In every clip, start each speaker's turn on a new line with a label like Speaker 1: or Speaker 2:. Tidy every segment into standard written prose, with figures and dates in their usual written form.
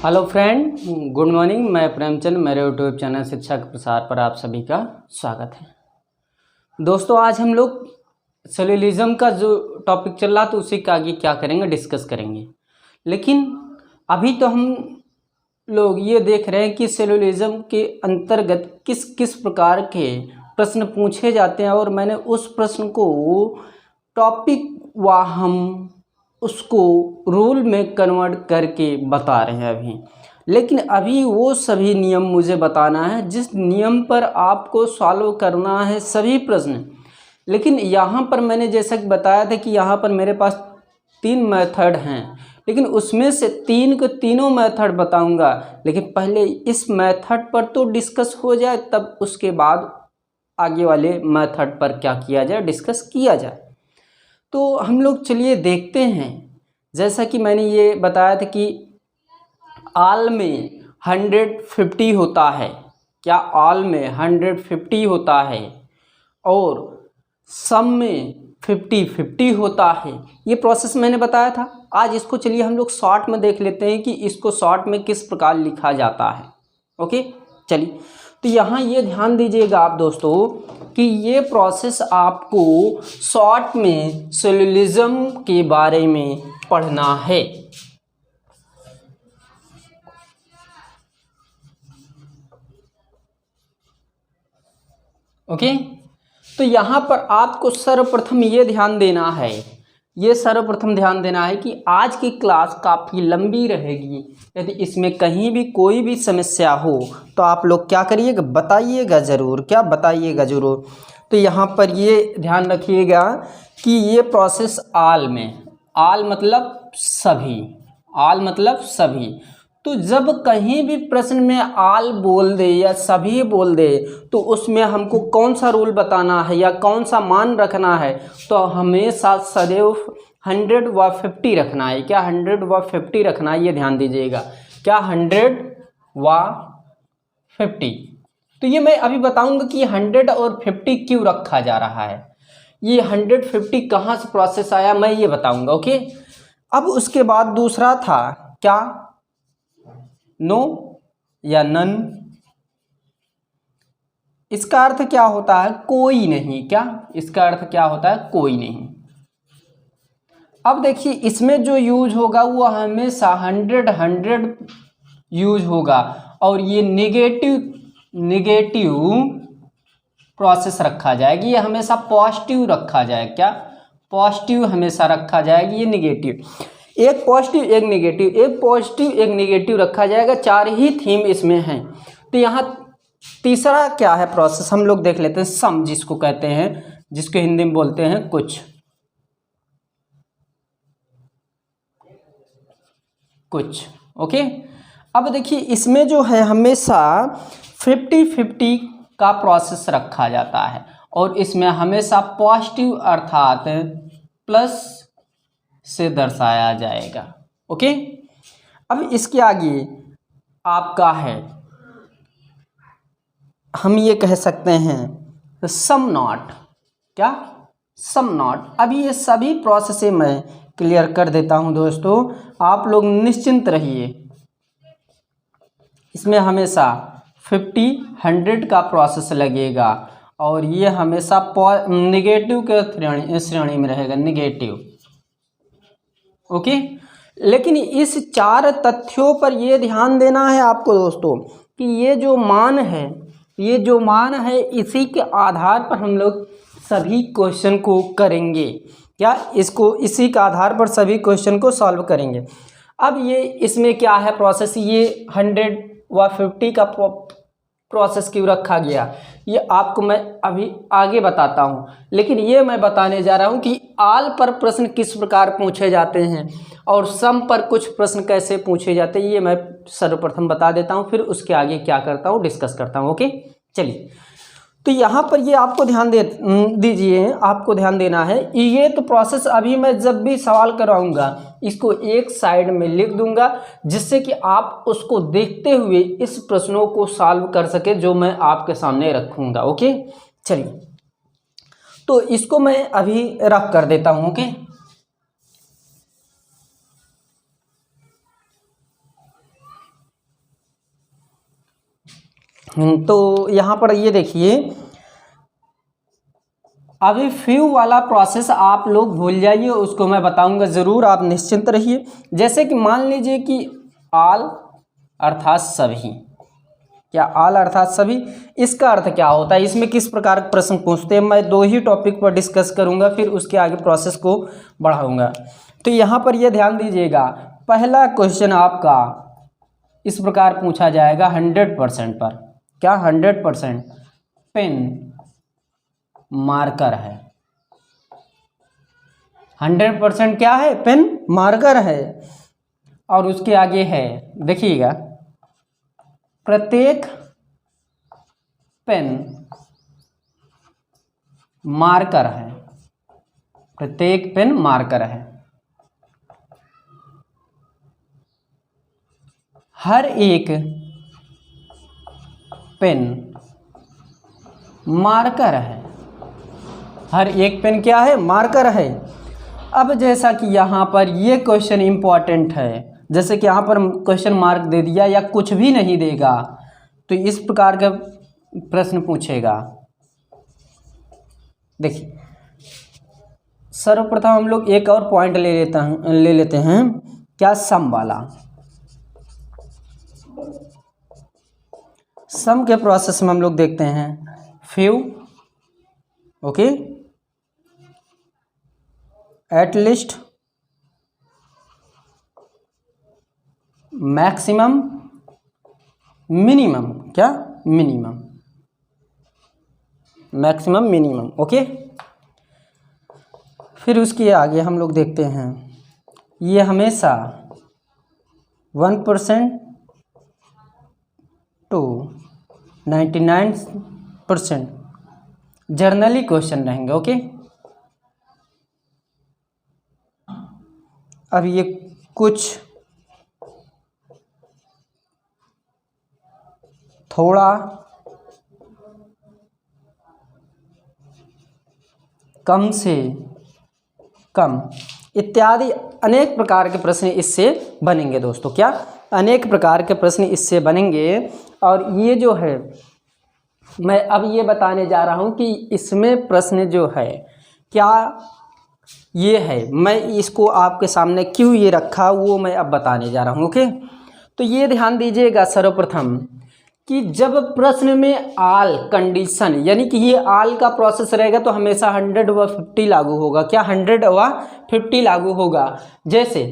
Speaker 1: Hello friend, good morning. मैं प्रेमचंद, मेरे YouTube channel शिक्षा के प्रसार पर आप सभी का स्वागत है। दोस्तों, आज हम लोग सेल्यूलिज्म का जो टॉपिक चल रहा तो उसी का आगे क्या करेंगे, डिस्कस करेंगे। लेकिन अभी तो हम लोग ये देख रहे हैं कि सेल्यूलिज्म के अंतर्गत किस किस प्रकार के प्रश्न पूछे जाते हैं, और मैंने उस प्रश्न को टॉपिक व हम उसको रूल में कन्वर्ट करके बता रहे हैं अभी। लेकिन अभी वो सभी नियम मुझे बताना है जिस नियम पर आपको सॉल्व करना है सभी प्रश्न। लेकिन यहाँ पर मैंने जैसा कि बताया था कि यहाँ पर मेरे पास 3 मेथड हैं, लेकिन उसमें से 3 को तीनों मेथड बताऊंगा। लेकिन पहले इस मेथड पर तो डिस्कस हो जाए, तब उसके बाद आगे वाले मेथड पर क्या किया जाए, डिस्कस किया जाए। तो हम लोग चलिए देखते हैं। जैसा कि मैंने ये बताया था कि ऑल में 150 होता है। क्या ऑल में 150 होता है और सम में 50-50 होता है। ये प्रोसेस मैंने बताया था। आज इसको चलिए हम लोग शॉर्ट में देख लेते हैं कि इसको शॉर्ट में किस प्रकार लिखा जाता है। ओके, चलिए। तो यहाँ ये ध्यान दीजिएगा आप दोस्तों कि ये प्रोसेस आपको शॉर्ट में सेल्यूलिज्म के बारे में पढ़ना है। ओके, तो यहाँ पर आपको सर्वप्रथम ये ध्यान देना है, कि आज की क्लास काफ़ी लंबी रहेगी। यदि इसमें कहीं भी कोई भी समस्या हो तो आप लोग क्या करिएगा, बताइएगा ज़रूर। क्या बताइएगा ज़रूर। तो यहाँ पर ये ध्यान रखिएगा कि ये प्रोसेस ऑल में, ऑल मतलब सभी, तो जब कहीं भी प्रश्न में ऑल बोल दे या सभी बोल दे तो उसमें हमको कौन सा रूल बताना है या कौन सा मान रखना है। तो हमेशा सदैव 100 व 50 रखना है। क्या 100 व 50 रखना है, ये ध्यान दीजिएगा। क्या 100 व 50। तो ये मैं अभी बताऊंगा कि 100 और 50 क्यों रखा जा रहा है। ये 150 कहाँ से प्रोसेस आया मैं ये बताऊंगा। ओके, अब उसके बाद दूसरा था क्या, नो या नन। इसका अर्थ क्या होता है, कोई नहीं। क्या इसका अर्थ क्या होता है, कोई नहीं। अब देखिए इसमें जो यूज होगा वो हमेशा 100 यूज होगा, और ये निगेटिव प्रोसेस रखा जाएगी। ये हमेशा पॉजिटिव रखा जाए। क्या पॉजिटिव हमेशा रखा जाएगी, ये निगेटिव। एक पॉजिटिव एक निगेटिव, एक पॉजिटिव एक निगेटिव रखा जाएगा। 4 ही थीम इसमें हैं। तो यहाँ तीसरा क्या है प्रोसेस, हम लोग देख लेते हैं। सम जिसको कहते हैं, जिसको हिंदी में बोलते हैं कुछ। ओके, अब देखिए इसमें जो है हमेशा 50-50 का प्रोसेस रखा जाता है, और इसमें हमेशा पॉजिटिव अर्थात प्लस से दर्शाया जाएगा। ओके, अब इसके आगे आपका है, हम ये कह सकते हैं सम नॉट। क्या सम नॉट। अभी ये सभी प्रोसेस मैं क्लियर कर देता हूं दोस्तों, आप लोग निश्चिंत रहिए। इसमें हमेशा 50-100 का प्रोसेस लगेगा, और ये हमेशा निगेटिव के श्रेणी में रहेगा, निगेटिव। ओके, लेकिन इस 4 तथ्यों पर ये ध्यान देना है आपको दोस्तों कि ये जो मान है इसी के आधार पर हम लोग सभी क्वेश्चन को करेंगे। क्या इसको इसी के आधार पर सभी क्वेश्चन को सॉल्व करेंगे। अब ये इसमें क्या है प्रोसेस, ये 100 व 50 का प्रोसेस क्यों रखा गया ये आपको मैं अभी आगे बताता हूँ। लेकिन ये मैं बताने जा रहा हूँ कि ऑल पर प्रश्न किस प्रकार पूछे जाते हैं और सम पर कुछ प्रश्न कैसे पूछे जाते हैं, ये मैं सर्वप्रथम बता देता हूँ। फिर उसके आगे क्या करता हूँ, डिस्कस करता हूँ। ओके, चलिए। तो यहाँ पर ये आपको ध्यान दीजिए, आपको ध्यान देना है। ये तो प्रोसेस अभी मैं जब भी सवाल कराऊंगा इसको एक साइड में लिख दूंगा, जिससे कि आप उसको देखते हुए इस प्रश्नों को सॉल्व कर सके जो मैं आपके सामने रखूंगा। ओके, चलिए। तो इसको मैं अभी रख कर देता हूँ। ओके, तो यहाँ पर ये देखिए, अभी फ्यू वाला प्रोसेस आप लोग भूल जाइए, उसको मैं बताऊंगा ज़रूर, आप निश्चिंत रहिए। जैसे कि मान लीजिए कि ऑल अर्थात सभी, क्या ऑल अर्थात सभी, इसका अर्थ क्या होता है, इसमें किस प्रकार के प्रश्न पूछते हैं, मैं 2 ही टॉपिक पर डिस्कस करूंगा, फिर उसके आगे प्रोसेस को बढ़ाऊंगा। तो यहाँ पर यह ध्यान दीजिएगा, पहला क्वेश्चन आपका इस प्रकार पूछा जाएगा 100% पर, क्या 100% पेन मार्कर है। 100% क्या है, पेन मार्कर है। और उसके आगे है, देखिएगा, प्रत्येक पेन मार्कर है, प्रत्येक पेन मार्कर है। हर एक पेन मार्कर है, हर एक पेन क्या है, मार्कर है। अब जैसा कि यहाँ पर ये क्वेश्चन इंपॉर्टेंट है, जैसे कि यहाँ पर क्वेश्चन मार्क दे दिया या कुछ भी नहीं देगा, तो इस प्रकार का प्रश्न पूछेगा। देखिए, सर्वप्रथम हम लोग एक और पॉइंट ले लेते हैं, क्या, सम वाला। सम के प्रोसेस में हम लोग देखते हैं few, okay, at least, maximum, minimum, क्या, मिनिमम, मैक्सिमम मिनिमम, ओके। फिर उसके आगे हम लोग देखते हैं, ये हमेशा 1% टू 99% जर्नली क्वेश्चन रहेंगे, ओके। अब ये कुछ थोड़ा कम से कम इत्यादि अनेक प्रकार के प्रश्न इससे बनेंगे दोस्तों, क्या, अनेक प्रकार के प्रश्न इससे बनेंगे। और ये जो है, मैं अब ये बताने जा रहा हूँ कि इसमें प्रश्न जो है क्या ये है, मैं इसको आपके सामने क्यों ये रखा, वो मैं अब बताने जा रहा हूँ, ओके। तो ये ध्यान दीजिएगा सर्वप्रथम कि जब प्रश्न में आल कंडीशन, यानी कि ये आल का प्रोसेस रहेगा तो हमेशा 100 व 50 लागू होगा, क्या, 100 व 50 लागू होगा। जैसे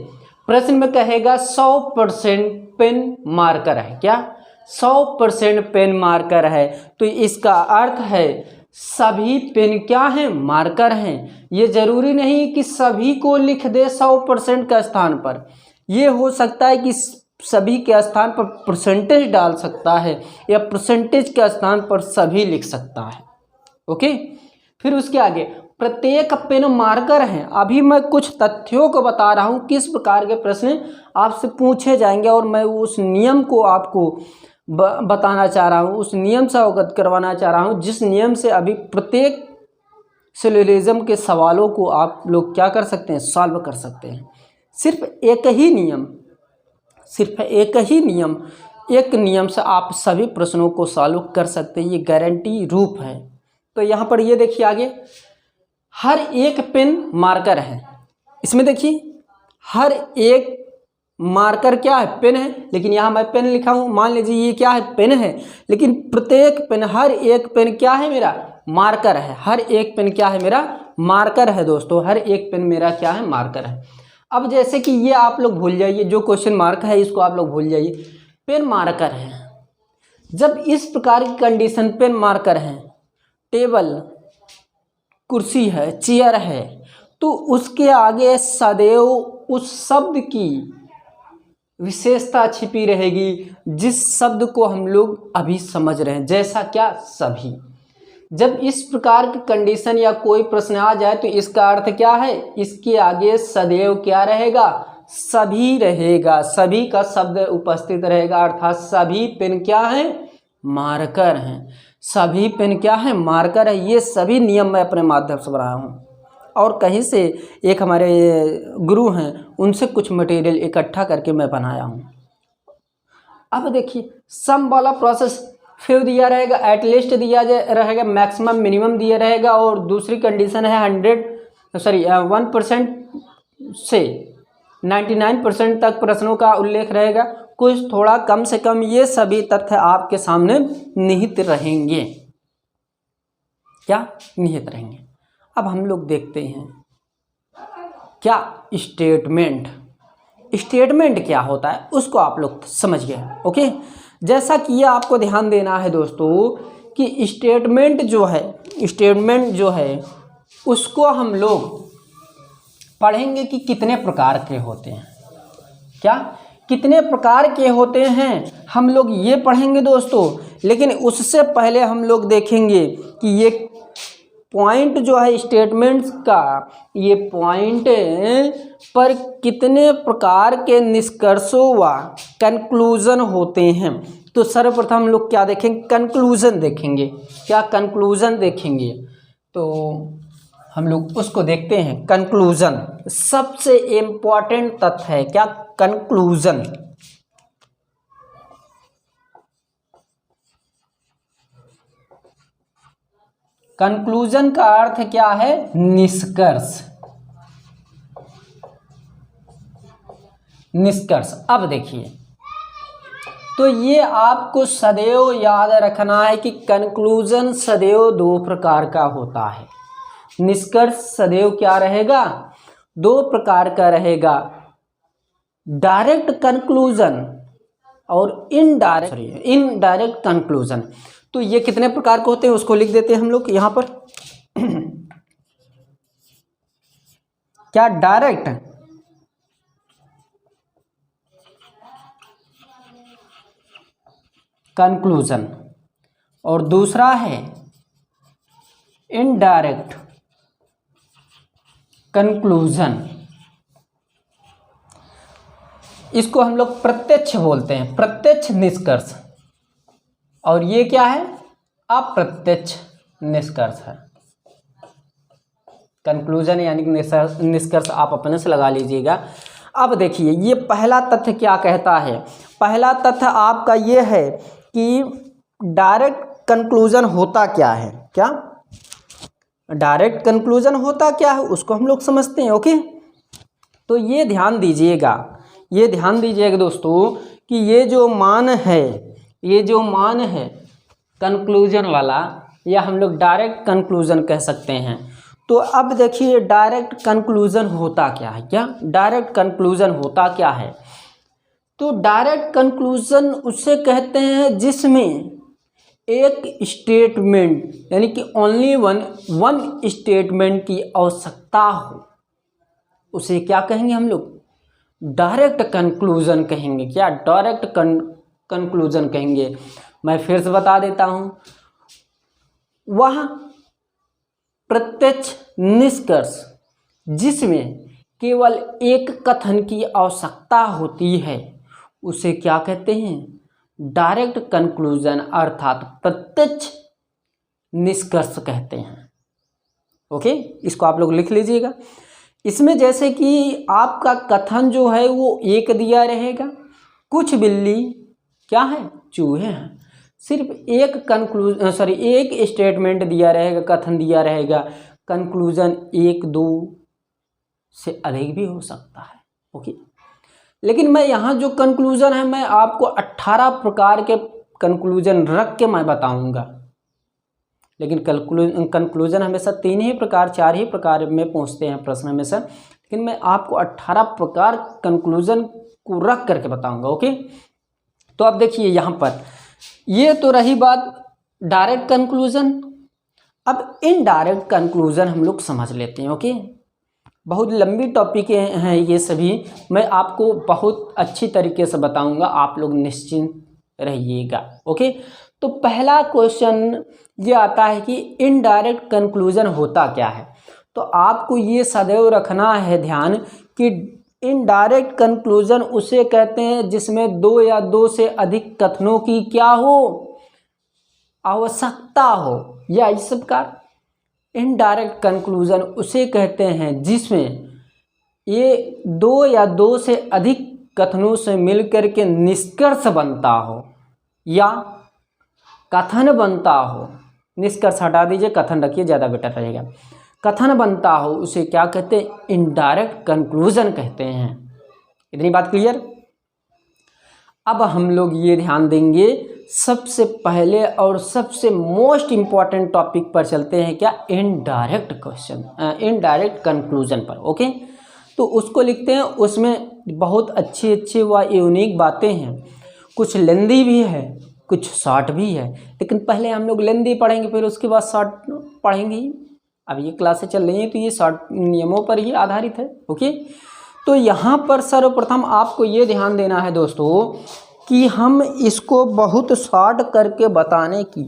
Speaker 1: प्रश्न में कहेगा 100% पेन मार्कर है, क्या, 100% पेन मार्कर है, तो इसका अर्थ है सभी पेन क्या हैं, मार्कर हैं। ये जरूरी नहीं कि सभी को लिख दे 100% का स्थान पर, ये हो सकता है कि सभी के स्थान पर परसेंटेज डाल सकता है, या परसेंटेज के स्थान पर सभी लिख सकता है, ओके। फिर उसके आगे प्रत्येक पेन मार्कर हैं। अभी मैं कुछ तथ्यों को बता रहा हूँ, किस प्रकार के प्रश्न आपसे पूछे जाएंगे, और मैं उस नियम को आपको बताना चाह रहा हूँ, उस नियम से अवगत करवाना चाह रहा हूँ, जिस नियम से अभी प्रत्येक सिलोजिज्म के सवालों को आप लोग क्या कर सकते हैं, सॉल्व कर सकते हैं। सिर्फ एक ही नियम, सिर्फ एक ही नियम, एक नियम से आप सभी प्रश्नों को सॉल्व कर सकते हैं, ये गारंटी रूप है। तो यहाँ पर ये देखिए आगे, हर एक पेन मार्कर है, इसमें देखिए हर एक मार्कर क्या है, पेन है, लेकिन यहाँ मैं पेन लिखा हूँ, मान लीजिए ये क्या है, पेन है, लेकिन प्रत्येक पेन, हर एक पेन क्या है, मेरा मार्कर है, हर एक पेन क्या है, मेरा मार्कर है दोस्तों, हर एक पेन मेरा क्या है, मार्कर है। अब जैसे कि ये आप लोग भूल जाइए, जो क्वेश्चन मार्क है इसको आप लोग भूल जाइए, पेन मार्कर है। जब इस प्रकार की कंडीशन, पेन मार्कर है, टेबल, कुर्सी है, चेयर है, तो उसके आगे सदैव उस शब्द की विशेषता छिपी रहेगी जिस शब्द को हम लोग अभी समझ रहे हैं, जैसा क्या, सभी। जब इस प्रकार की कंडीशन या कोई प्रश्न आ जाए तो इसका अर्थ क्या है, इसके आगे सदैव क्या रहेगा, सभी रहेगा, सभी का शब्द उपस्थित रहेगा, अर्थात सभी पेन क्या है, मार्कर हैं, सभी पेन क्या है, मार्कर है। ये सभी नियम मैं अपने माध्यम से बनाया हूँ, और कहीं से एक हमारे गुरु हैं, उनसे कुछ मटेरियल इकट्ठा करके मैं बनाया हूँ। अब देखिए सम वाला प्रोसेस फिर दिया रहेगा एटलीस्ट दिया रहेगा, मैक्सिमम मिनिमम दिया रहेगा, और दूसरी कंडीशन है 1% से 99% तक प्रश्नों का उल्लेख रहेगा। कुछ थोड़ा कम से कम ये सभी तथ्य आपके सामने निहित रहेंगे। क्या निहित रहेंगे। अब हम लोग देखते हैं क्या स्टेटमेंट क्या होता है, उसको आप लोग समझ गए। ओके, जैसा कि ये आपको ध्यान देना है दोस्तों कि स्टेटमेंट जो है उसको हम लोग पढ़ेंगे कि कितने प्रकार के होते हैं। क्या कितने प्रकार के होते हैं हम लोग ये पढ़ेंगे दोस्तों। लेकिन उससे पहले हम लोग देखेंगे कि ये पॉइंट जो है स्टेटमेंट्स का, ये पॉइंट पर कितने प्रकार के निष्कर्षों व कंक्लूजन होते हैं। तो सर्वप्रथम हम लोग क्या देखेंगे, कंक्लूजन देखेंगे। क्या कंक्लूजन देखेंगे, तो हम लोग उसको देखते हैं। कंक्लूजन सबसे इम्पॉर्टेंट तथ्य है। क्या कंक्लूजन, कंक्लूजन का अर्थ क्या है, निष्कर्ष। अब देखिए, तो ये आपको सदैव याद रखना है कि कंक्लूजन सदैव दो प्रकार का होता है। निष्कर्ष सदैव क्या रहेगा, दो प्रकार का रहेगा, डायरेक्ट कंक्लूजन और इनडायरेक्ट कंक्लूजन। तो ये कितने प्रकार के होते हैं उसको लिख देते हैं हम लोग यहां पर। क्या डायरेक्ट कंक्लूजन और दूसरा है इनडायरेक्ट कंक्लूजन। इसको हम लोग प्रत्यक्ष बोलते हैं, प्रत्यक्ष निष्कर्ष। और ये क्या है, अप्रत्यक्ष निष्कर्ष है। कंक्लूजन यानी निष्कर्ष आप अपने से लगा लीजिएगा। अब देखिए ये पहला तथ्य क्या कहता है। पहला तथ्य आपका ये है कि डायरेक्ट कंक्लूजन होता क्या है। क्या डायरेक्ट कंक्लूजन होता क्या है उसको हम लोग समझते हैं। ओके, तो ये ध्यान दीजिएगा दोस्तों कि ये जो मान है कंक्लूजन वाला, या हम लोग डायरेक्ट कंक्लूजन कह सकते हैं। तो अब देखिए डायरेक्ट कंक्लूजन होता क्या है। क्या डायरेक्ट कंक्लूजन होता क्या है, तो डायरेक्ट कंक्लूजन उसे कहते हैं जिसमें एक स्टेटमेंट यानी कि ओनली वन स्टेटमेंट की आवश्यकता हो, उसे क्या कहेंगे हम लोग, डायरेक्ट कंक्लूजन कहेंगे। क्या डायरेक्ट कंक्लूजन कहेंगे। मैं फिर से बता देता हूं, वह प्रत्यक्ष निष्कर्ष जिसमें केवल एक कथन की आवश्यकता होती है उसे क्या कहते हैं, डायरेक्ट कंक्लूजन अर्थात प्रत्यक्ष निष्कर्ष कहते हैं। ओके, इसको आप लोग लिख लीजिएगा। इसमें जैसे कि आपका कथन जो है वो एक दिया रहेगा, कुछ बिल्ली क्या है, चूहे हैं। सिर्फ एक एक स्टेटमेंट दिया रहेगा, कथन दिया रहेगा। कंक्लूजन 1 2 से अधिक भी हो सकता है। ओके, लेकिन मैं यहाँ जो कंक्लूजन है मैं आपको 18 प्रकार के कंक्लूजन रख के मैं बताऊंगा। लेकिन कंक्लूजन हमेशा 3 ही प्रकार 4 ही प्रकार में पूछते हैं प्रश्न में से, लेकिन मैं आपको 18 प्रकार कंक्लूजन को रख करके बताऊंगा। ओके, तो अब देखिए यहाँ पर ये तो रही बात डायरेक्ट कंक्लूजन। अब इनडायरेक्ट कंक्लूजन हम लोग समझ लेते हैं। ओके, बहुत लंबी टॉपिक हैं ये सभी, मैं आपको बहुत अच्छी तरीके से बताऊंगा, आप लोग निश्चिंत रहिएगा। ओके, तो पहला क्वेश्चन ये आता है कि इनडायरेक्ट कंक्लूजन होता क्या है। तो आपको ये सदैव रखना है ध्यान कि इनडायरेक्ट कंक्लूजन उसे कहते हैं जिसमें 2 या 2 से अधिक कथनों की क्या हो, आवश्यकता हो, या इस प्रकार इनडायरेक्ट कंक्लूजन उसे कहते हैं जिसमें ये 2 या 2 से अधिक कथनों से मिलकर के निष्कर्ष बनता हो, या कथन बनता हो, निष्कर्ष हटा दीजिए, कथन रखिए, ज़्यादा बेटर रहेगा। कथन बनता हो उसे क्या कहते हैं? इनडायरेक्ट कंक्लूजन कहते हैं। इतनी बात क्लियर। अब हम लोग ये ध्यान देंगे, सबसे पहले और सबसे मोस्ट इम्पॉर्टेंट टॉपिक पर चलते हैं, क्या? इनडायरेक्ट क्वेश्चन, इनडायरेक्ट कंक्लूजन पर। ओके, तो उसको लिखते हैं। उसमें बहुत अच्छी अच्छी व यूनिक बातें हैं, कुछ लेंदी भी है, कुछ शॉर्ट भी है, लेकिन पहले हम लोग लेंदी पढ़ेंगे, फिर उसके बाद शॉर्ट पढ़ेंगे। अब ये क्लासें चल रही हैं तो ये शॉर्ट नियमों पर ही आधारित है। ओके, तो यहाँ पर सर्वप्रथम आपको ये ध्यान देना है दोस्तों कि हम इसको बहुत शॉर्ट करके बताने की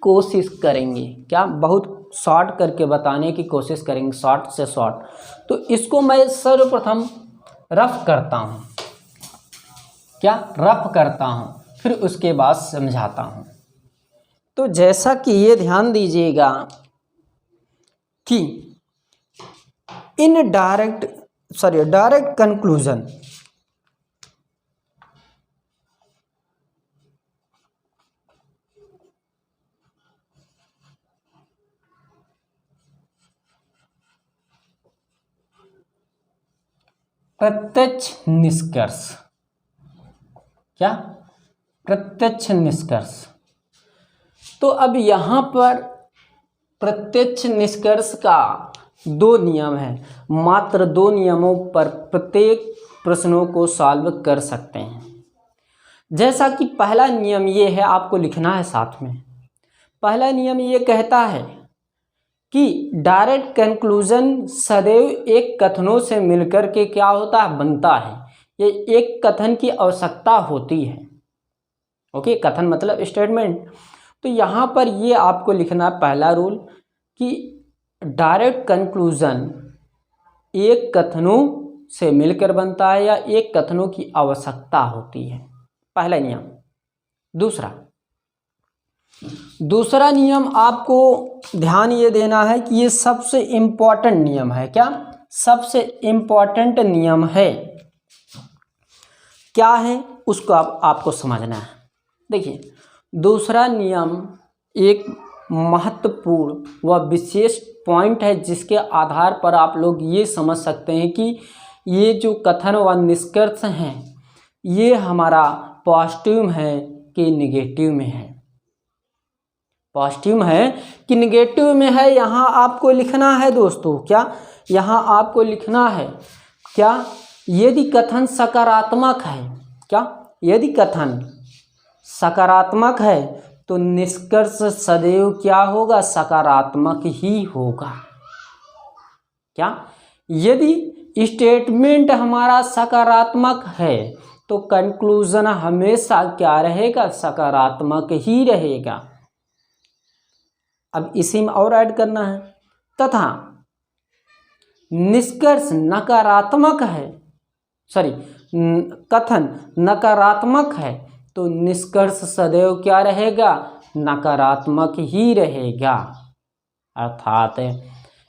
Speaker 1: कोशिश करेंगे। क्या? बहुत शॉर्ट करके बताने की कोशिश करेंगे, शॉर्ट से शॉर्ट। तो इसको मैं सर्वप्रथम रफ करता हूँ। क्या? रफ करता हूँ, फिर उसके बाद समझाता हूँ। तो जैसा कि ये ध्यान दीजिएगा कि डायरेक्ट कंक्लूजन, प्रत्यक्ष निष्कर्ष। क्या? प्रत्यक्ष निष्कर्ष। तो अब यहाँ पर प्रत्यक्ष निष्कर्ष का 2 नियम है, मात्र 2 नियमों पर प्रत्येक प्रश्नों को सॉल्व कर सकते हैं। जैसा कि पहला नियम ये है, आपको लिखना है साथ में। पहला नियम ये कहता है कि डायरेक्ट कंक्लूजन सदैव एक कथनों से मिलकर के क्या होता है? बनता है। ये एक कथन की आवश्यकता होती है। ओके, कथन मतलब स्टेटमेंट। तो यहाँ पर ये आपको लिखना है पहला रूल कि डायरेक्ट कंक्लूजन एक कथनों से मिलकर बनता है या एक कथनों की आवश्यकता होती है। पहला नियम। दूसरा नियम आपको ध्यान ये देना है कि ये सबसे इम्पॉर्टेंट नियम है। क्या? सबसे इम्पॉर्टेंट नियम है। क्या है उसको आपको समझना है। देखिए, दूसरा नियम एक महत्वपूर्ण व विशेष पॉइंट है, जिसके आधार पर आप लोग ये समझ सकते हैं कि ये जो कथन व निष्कर्ष हैं ये हमारा पॉजिटिव में है कि निगेटिव में है। पॉजिटिव में है कि निगेटिव में है, यहाँ आपको लिखना है दोस्तों। क्या? यहाँ आपको लिखना है क्या? यदि कथन सकारात्मक है, क्या? यदि कथन सकारात्मक है तो निष्कर्ष सदैव क्या होगा? सकारात्मक ही होगा। क्या? यदि स्टेटमेंट हमारा सकारात्मक है तो कंक्लूजन हमेशा क्या रहेगा? सकारात्मक ही रहेगा। अब इसी में और ऐड करना है, तथा निष्कर्ष नकारात्मक है, कथन नकारात्मक है तो निष्कर्ष सदैव क्या रहेगा? नकारात्मक ही रहेगा। अर्थात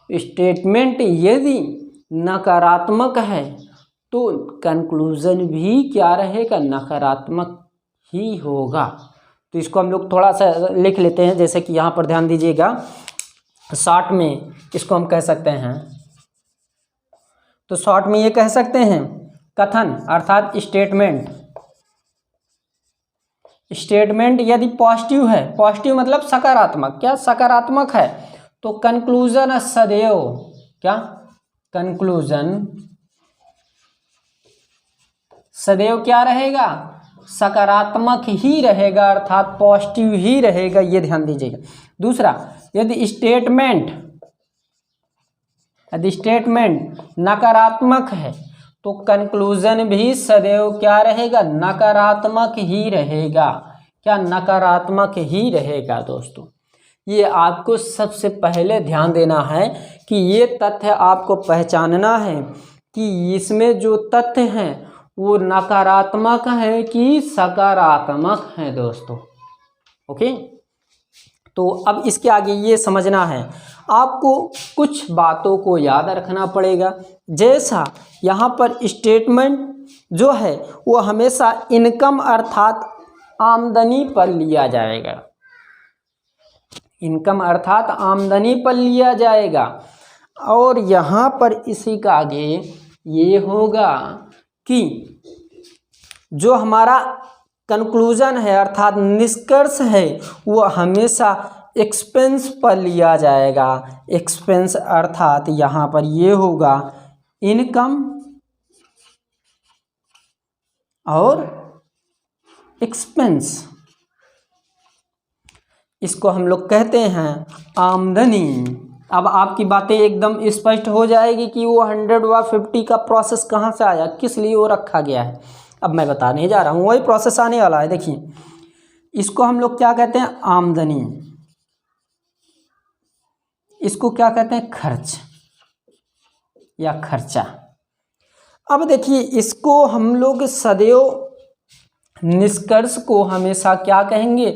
Speaker 1: स्टेटमेंट यदि नकारात्मक है तो कंक्लूजन भी क्या रहेगा? नकारात्मक ही होगा। तो इसको हम लोग थोड़ा सा लिख लेते हैं, जैसे कि यहाँ पर ध्यान दीजिएगा, शॉर्ट में इसको हम कह सकते हैं। तो शॉर्ट में ये कह सकते हैं कथन अर्थात स्टेटमेंट यदि पॉजिटिव है, पॉजिटिव मतलब सकारात्मक, क्या? सकारात्मक है तो कंक्लूजन सदैव क्या? कंक्लूजन सदैव क्या रहेगा? सकारात्मक ही रहेगा, अर्थात पॉजिटिव ही रहेगा। ये ध्यान दीजिएगा। दूसरा, यदि स्टेटमेंट नकारात्मक है तो कंक्लूजन भी सदैव क्या रहेगा? नकारात्मक ही रहेगा। क्या? नकारात्मक ही रहेगा। दोस्तों, ये आपको सबसे पहले ध्यान देना है कि ये तथ्य आपको पहचानना है कि इसमें जो तथ्य हैं वो नकारात्मक है कि सकारात्मक है दोस्तों। ओके, तो अब इसके आगे ये समझना है, आपको कुछ बातों को याद रखना पड़ेगा। जैसा यहाँ पर स्टेटमेंट जो है वो हमेशा इनकम अर्थात आमदनी पर लिया जाएगा। इनकम अर्थात आमदनी पर लिया जाएगा। और यहाँ पर इसी का आगे ये होगा कि जो हमारा कंक्लूजन है अर्थात निष्कर्ष है वो हमेशा एक्सपेंस पर लिया जाएगा। एक्सपेंस अर्थात यहाँ पर ये होगा इनकम और एक्सपेंस, इसको हम लोग कहते हैं आमदनी। अब आपकी बातें एकदम स्पष्ट हो जाएगी कि वो 100 व 50 का प्रोसेस कहाँ से आया, किस लिए वो रखा गया है। अब मैं बताने जा रहा हूँ, वही प्रोसेस आने वाला है। देखिए, इसको हम लोग क्या कहते हैं, आमदनी। इसको क्या कहते हैं, खर्च या खर्चा। अब देखिए, इसको हम लोग सदैव निष्कर्ष को हमेशा क्या कहेंगे,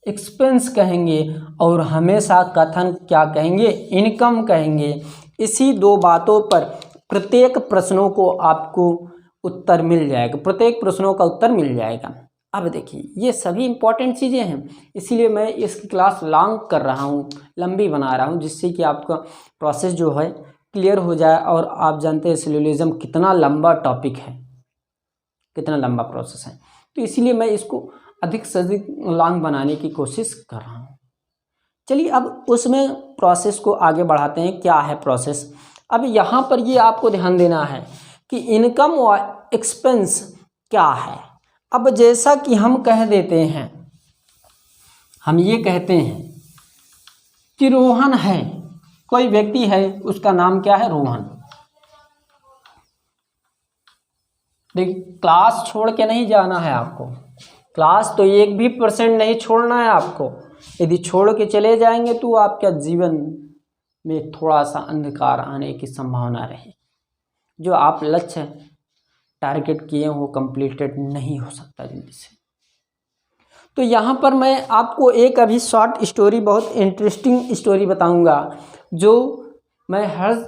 Speaker 1: एक्सपेंस कहेंगे, और हमेशा कथन क्या कहेंगे, इनकम कहेंगे। इसी दो बातों पर प्रत्येक प्रश्नों को आपको उत्तर मिल जाएगा, प्रत्येक प्रश्नों का उत्तर मिल जाएगा। अब देखिए, ये सभी इंपॉर्टेंट चीज़ें हैं, इसीलिए मैं इसकी क्लास लॉन्ग कर रहा हूँ, लंबी बना रहा हूँ, जिससे कि आपका प्रोसेस जो है क्लियर हो जाए। और आप जानते हैं सिलोजिज्म कितना लंबा टॉपिक है, कितना लंबा प्रोसेस है, तो इसीलिए मैं इसको अधिक से अधिक लॉन्ग बनाने की कोशिश कर रहा हूँ। चलिए, अब उसमें प्रोसेस को आगे बढ़ाते हैं। क्या है प्रोसेस? अब यहाँ पर ये आपको ध्यान देना है कि इनकम और एक्सपेंस क्या है। अब जैसा कि हम कह देते हैं, हम ये कहते हैं कि रोहन है, कोई व्यक्ति है, उसका नाम क्या है, रोहन। देखिए, क्लास छोड़ के नहीं जाना है आपको, क्लास तो 1% नहीं छोड़ना है आपको। यदि छोड़ के चले जाएंगे तो आपका जीवन में थोड़ा सा अंधकार आने की संभावना रहे। जो आप लक्ष्य टारगेट किए वो कंप्लीटेड नहीं हो सकता जल्दी से। तो यहाँ पर मैं आपको एक अभी शॉर्ट स्टोरी, बहुत इंटरेस्टिंग स्टोरी बताऊँगा, जो मैं हर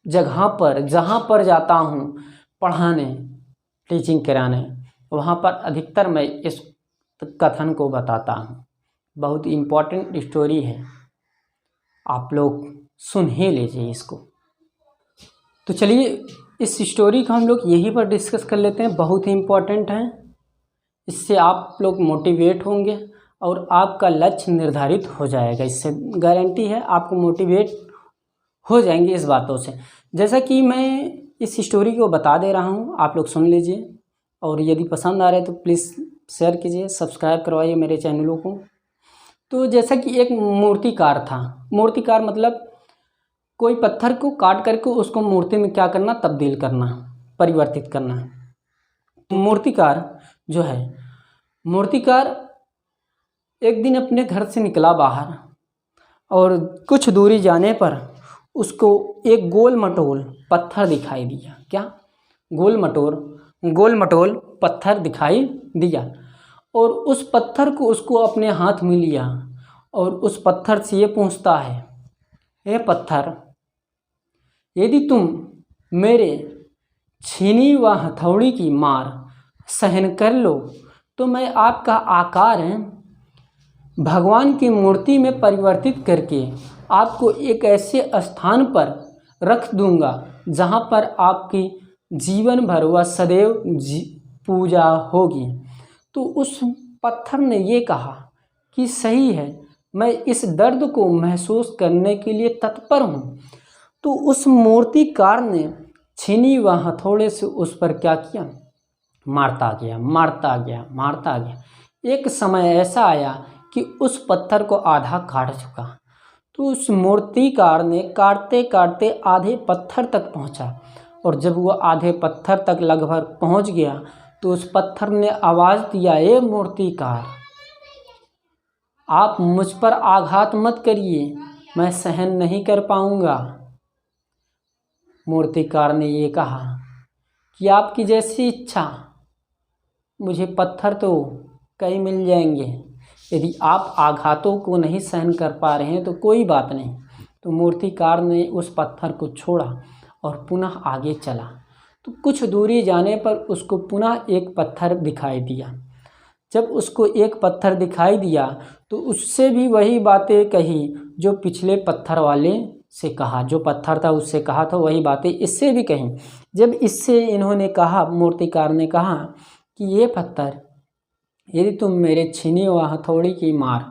Speaker 1: जगह पर जहाँ पर जाता हूँ पढ़ाने, टीचिंग कराने, वहाँ पर अधिकतर मैं इस कथन को बताता हूँ। बहुत इम्पोर्टेंट स्टोरी है, आप लोग सुन ही लीजिए इसको। तो चलिए, इस स्टोरी को हम लोग यहीं पर डिस्कस कर लेते हैं, बहुत ही इम्पोर्टेंट है। इससे आप लोग मोटिवेट होंगे और आपका लक्ष्य निर्धारित हो जाएगा। इससे गारंटी है आपको मोटिवेट हो जाएंगे इस बातों से। जैसा कि मैं इस स्टोरी को बता दे रहा हूँ, आप लोग सुन लीजिए, और यदि पसंद आ रहा है तो प्लीज़ शेयर कीजिए, सब्सक्राइब करवाइए मेरे चैनलों को। तो जैसा कि एक मूर्तिकार था, मूर्तिकार मतलब कोई पत्थर को काट करके उसको मूर्ति में क्या करना, तब्दील करना, परिवर्तित करना। मूर्तिकार जो है, मूर्तिकार एक दिन अपने घर से निकला बाहर, और कुछ दूरी जाने पर उसको एक गोल मटोल पत्थर दिखाई दिया। क्या? गोल मटोल पत्थर दिखाई दिया, और उस पत्थर को उसको अपने हाथ में लिया, और उस पत्थर से ये पूछता है, हे पत्थर, यदि तुम मेरे छीनी व हथौड़ी की मार सहन कर लो तो मैं आपका आकार भगवान की मूर्ति में परिवर्तित करके आपको एक ऐसे स्थान पर रख दूंगा जहाँ पर आपकी जीवन भर व सदैव पूजा होगी। तो उस पत्थर ने ये कहा कि सही है, मैं इस दर्द को महसूस करने के लिए तत्पर हूँ। तो उस मूर्तिकार ने छीनी व हथौड़े से उस पर क्या किया, मारता गया। एक समय ऐसा आया कि उस पत्थर को आधा काट चुका। तो उस मूर्तिकार ने काटते काटते आधे पत्थर तक पहुंचा, और जब वो आधे पत्थर तक लगभग पहुंच गया तो उस पत्थर ने आवाज़ दिया, ए मूर्तिकार, आप मुझ पर आघात मत करिए, मैं सहन नहीं कर पाऊंगा। मूर्तिकार ने ये कहा कि आपकी जैसी इच्छा, मुझे पत्थर तो कई मिल जाएंगे, यदि आप आघातों को नहीं सहन कर पा रहे हैं तो कोई बात नहीं। तो मूर्तिकार ने उस पत्थर को छोड़ा और पुनः आगे चला। तो कुछ दूरी जाने पर उसको पुनः एक पत्थर दिखाई दिया। जब उसको एक पत्थर दिखाई दिया तो उससे भी वही बातें कही जो पिछले पत्थर वाले से कहा, जो पत्थर था उससे कहा था वही बातें इससे भी कही। जब इससे इन्होंने कहा, मूर्तिकार ने कहा कि ये पत्थर यदि तुम मेरे छीनी व हथौड़ी की मार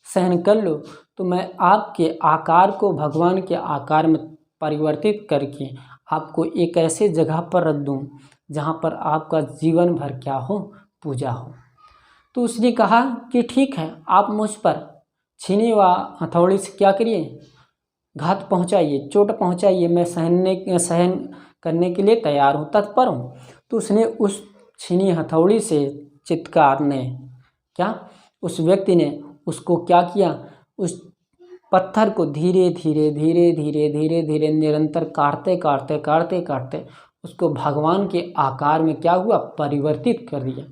Speaker 1: सहन कर लो तो मैं आपके आकार को भगवान के आकार में परिवर्तित करके आपको एक ऐसे जगह पर रख दूं जहां पर आपका जीवन भर क्या हो, पूजा हो। तो उसने कहा कि ठीक है, आप मुझ पर छीनी व हथौड़ी से क्या करिए, घात पहुंचाइए, चोट पहुंचाइए, मैं सहन करने के लिए तैयार हूँ, तत्पर हूँ। तो उसने उस छीनी हथौड़ी से चित्रकार ने क्या, उस व्यक्ति ने उसको क्या किया, उस पत्थर को धीरे धीरे धीरे धीरे धीरे धीरे निरंतर काटते काटते काटते काटते उसको भगवान के आकार में क्या हुआ, परिवर्तित कर दिया।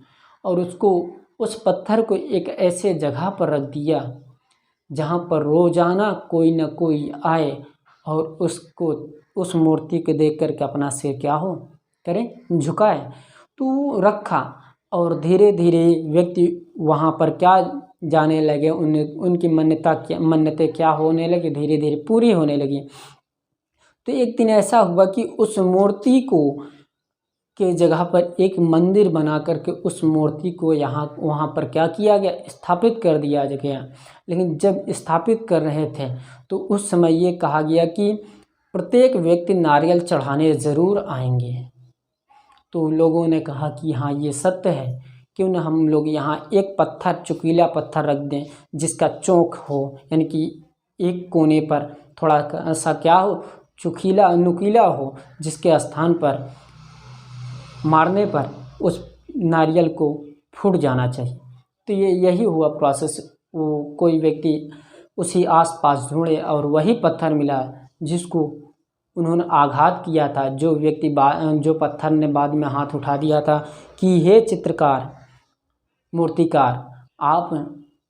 Speaker 1: और उसको उस पत्थर को एक ऐसे जगह पर रख दिया जहाँ पर रोजाना कोई न कोई आए और उसको, उस मूर्ति को देख कर के अपना सिर क्या हो करे, झुकाए। तो रखा और धीरे धीरे व्यक्ति वहाँ पर क्या जाने लगे, उनकी मन्नतें क्या होने लगी, धीरे धीरे पूरी होने लगी। तो एक दिन ऐसा हुआ कि उस मूर्ति को के जगह पर एक मंदिर बना करके उस मूर्ति को वहाँ पर क्या किया गया, स्थापित कर दिया गया। लेकिन जब स्थापित कर रहे थे तो उस समय ये कहा गया कि प्रत्येक व्यक्ति नारियल चढ़ाने ज़रूर आएंगे। तो लोगों ने कहा कि हाँ ये सत्य है, क्यों ना हम लोग यहाँ एक पत्थर, चुकीला पत्थर रख दें जिसका चोंख हो, यानी कि एक कोने पर थोड़ा सा क्या हो, चुकीला नुकीला हो, जिसके स्थान पर मारने पर उस नारियल को फूट जाना चाहिए। तो ये यही हुआ प्रोसेस। वो कोई व्यक्ति उसी आसपास ढूंढे और वही पत्थर मिला जिसको उन्होंने आघात किया था, जो व्यक्ति जो पत्थर ने बाद में हाथ उठा दिया था कि हे चित्रकार, मूर्तिकार, आप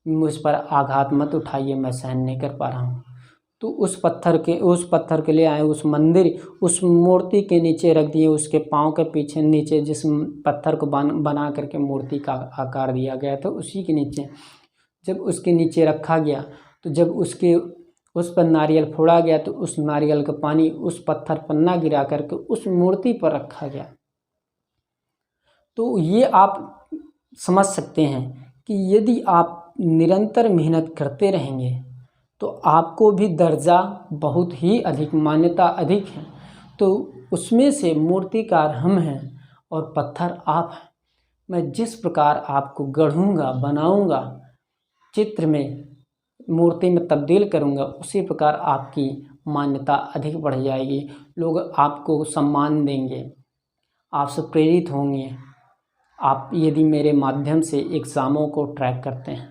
Speaker 1: मुझ पर आघात मत उठाइए, मैं सहन नहीं कर पा रहा हूँ। तो उस पत्थर के लिए आए, उस मंदिर, उस मूर्ति के नीचे रख दिए, उसके पाँव के पीछे नीचे जिस पत्थर को बना करके मूर्ति का आकार दिया गया था उसी के नीचे, जब उसके नीचे रखा गया तो जब उस पर नारियल फोड़ा गया तो उस नारियल का पानी उस पत्थर पर ना गिरा करके उस मूर्ति पर रखा गया। तो ये आप समझ सकते हैं कि यदि आप निरंतर मेहनत करते रहेंगे तो आपको भी दर्जा बहुत ही अधिक, मान्यता अधिक है। तो उसमें से मूर्तिकार हम हैं और पत्थर आप हैं। मैं जिस प्रकार आपको गढ़ूंगा, बनाऊंगा, चित्र में, मूर्ति में तब्दील करूंगा, उसी प्रकार आपकी मान्यता अधिक बढ़ जाएगी। लोग आपको सम्मान देंगे, आपसे प्रेरित होंगे। आप यदि मेरे माध्यम से एग्ज़ामों को ट्रैक करते हैं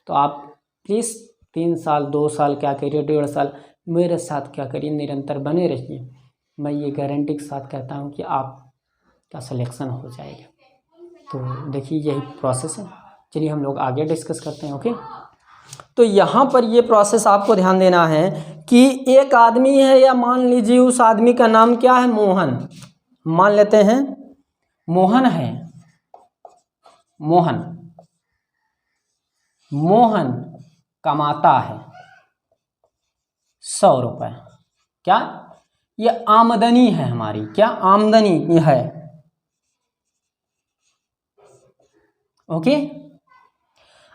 Speaker 1: तो आप प्लीज़ 3 साल, 2 साल क्या करिए, 1.5 साल मेरे साथ क्या करिए, निरंतर बने रहिए। मैं ये गारंटी के साथ कहता हूँ कि आपका सिलेक्शन हो जाएगा। तो देखिए यही प्रोसेस है। चलिए हम लोग आगे डिस्कस करते हैं। ओके, तो यहाँ पर ये प्रोसेस आपको ध्यान देना है कि एक आदमी है, या मान लीजिए उस आदमी का नाम क्या है, मोहन, मान लेते हैं मोहन है। मोहन कमाता है 100 रुपये। क्या ये आमदनी है हमारी, क्या आमदनी है। ओके,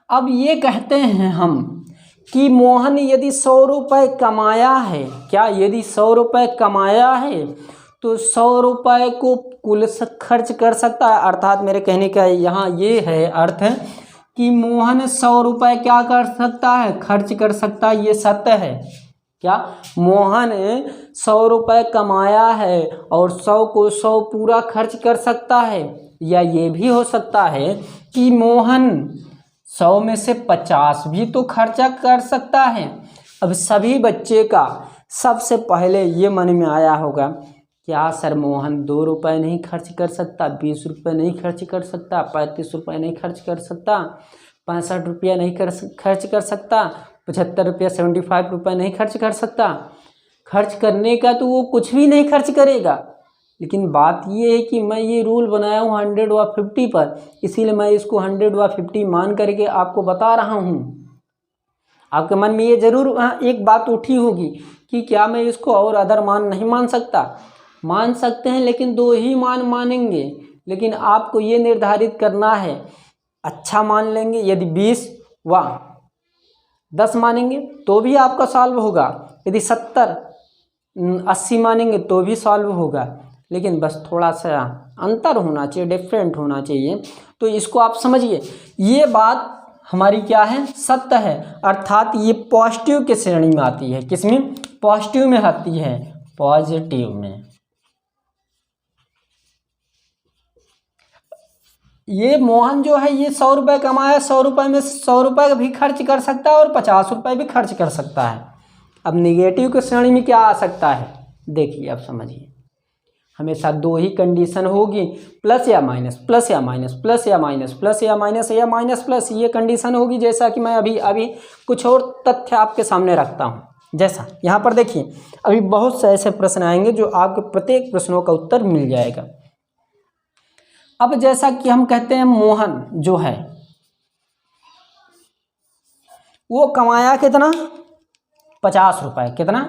Speaker 1: अब ये कहते हैं हम कि मोहन यदि 100 रुपये कमाया है, क्या यदि 100 रुपये कमाया है तो 100 रुपये को कुल खर्च कर सकता है। अर्थात मेरे कहने का यहाँ ये है अर्थ कि मोहन 100 रुपये क्या कर सकता है, खर्च कर सकता है। ये सत्य है। क्या मोहन 100 रुपये कमाया है और 100 को 100 पूरा खर्च कर सकता है, या ये भी हो सकता है कि मोहन 100 में से 50 भी तो खर्चा कर सकता है। अब सभी बच्चे का सबसे पहले ये मन में आया होगा, क्या सर मोहन 2 रुपये नहीं खर्च कर सकता, 20 रुपये नहीं खर्च कर सकता, 35 रुपये नहीं खर्च कर सकता, 65 रुपया नहीं खर्च कर सकता, 75 रुपया 75 रुपये नहीं खर्च कर सकता। खर्च करने का तो वो कुछ भी नहीं खर्च करेगा। लेकिन बात ये है कि मैं ये रूल बनाया हूँ 100 व 50 पर, इसीलिए मैं इसको 100 व 50 मान करके आपको बता रहा हूँ। आपके मन में ये जरूर एक बात उठी होगी कि क्या मैं इसको और अदर मान नहीं मान सकता। मान सकते हैं, लेकिन 2 ही मान मानेंगे। लेकिन आपको ये निर्धारित करना है, अच्छा मान लेंगे यदि 20 व 10 मानेंगे तो भी आपका सॉल्व होगा, यदि 70 80 मानेंगे तो भी सॉल्व होगा। लेकिन बस थोड़ा सा अंतर होना चाहिए, डिफरेंट होना चाहिए। तो इसको आप समझिए, ये बात हमारी क्या है, सत्य है, अर्थात ये पॉजिटिव की श्रेणी में आती है। किसमें? पॉजिटिव में आती है, पॉजिटिव में। ये मोहन जो है ये 100 रुपये कमाया, 100 रुपये में 100 रुपये भी खर्च कर सकता है और 50 रुपये भी खर्च कर सकता है। अब निगेटिव की श्रेणी में क्या आ सकता है, देखिए अब समझिए। हमेशा 2 ही कंडीशन होगी, प्लस या माइनस, प्लस या माइनस, प्लस या माइनस, प्लस या माइनस या माइनस प्लस, ये कंडीशन होगी। जैसा कि मैं अभी कुछ और तथ्य आपके सामने रखता हूँ। जैसा यहाँ पर देखिए, अभी बहुत से ऐसे प्रश्न आएंगे जो आपके प्रत्येक प्रश्नों का उत्तर मिल जाएगा। अब जैसा कि हम कहते हैं मोहन जो है वो कमाया कितना, 50 रुपये। कितना?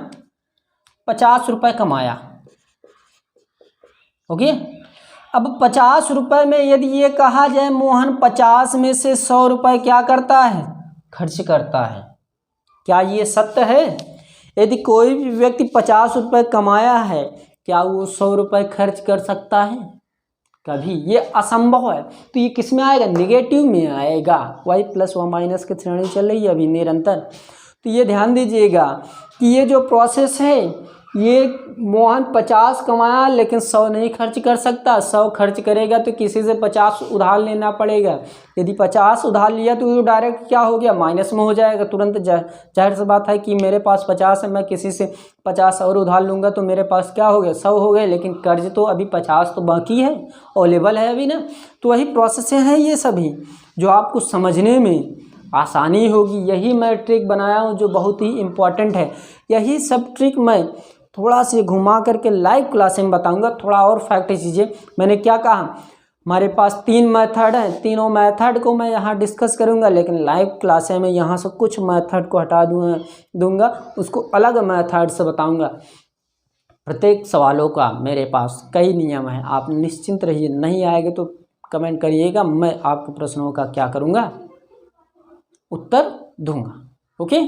Speaker 1: 50 रुपये कमाया। ओके। अब 50 रुपये में यदि ये कहा जाए मोहन 50 में से 100 रुपये क्या करता है, खर्च करता है, क्या ये सत्य है? यदि कोई भी व्यक्ति 50 रुपये कमाया है, क्या वो 100 रुपये खर्च कर सकता है? कभी, ये असंभव है। तो ये किस में आएगा, निगेटिव में आएगा। वाई प्लस व माइनस की श्रेणी चल रही है अभी निरंतर। तो ये ध्यान दीजिएगा कि ये जो प्रोसेस है, ये मोहन 50 कमाया लेकिन 100 नहीं खर्च कर सकता। 100 खर्च करेगा तो किसी से 50 उधार लेना पड़ेगा। यदि 50 उधार लिया तो वो डायरेक्ट क्या हो गया, माइनस में हो जाएगा तुरंत। जाहिर सी बात है कि मेरे पास 50 है, मैं किसी से 50 और उधार लूँगा तो मेरे पास क्या हो गया, 100 हो गए। लेकिन कर्ज तो अभी 50 तो बाकी है, अवेलेबल है अभी ना। तो वही प्रोसेसें हैं ये सभी, जो आपको समझने में आसानी होगी। यही मैं ट्रिक बनाया हूँ जो बहुत ही इम्पॉर्टेंट है। यही सब ट्रिक मैं थोड़ा सी घुमा करके लाइव क्लास में बताऊंगा। थोड़ा और फैक्ट चीज़ें, मैंने क्या कहा, हमारे पास 3 मेथड हैं, तीनों मेथड को मैं यहाँ डिस्कस करूंगा। लेकिन लाइव क्लास में यहाँ से कुछ मेथड को हटा दूंगा, उसको अलग मेथड से बताऊंगा। प्रत्येक सवालों का मेरे पास कई नियम है, आप निश्चिंत रहिए। नहीं आएगा तो कमेंट करिएगा, मैं आपके प्रश्नों का क्या करूँगा, उत्तर दूंगा। ओके,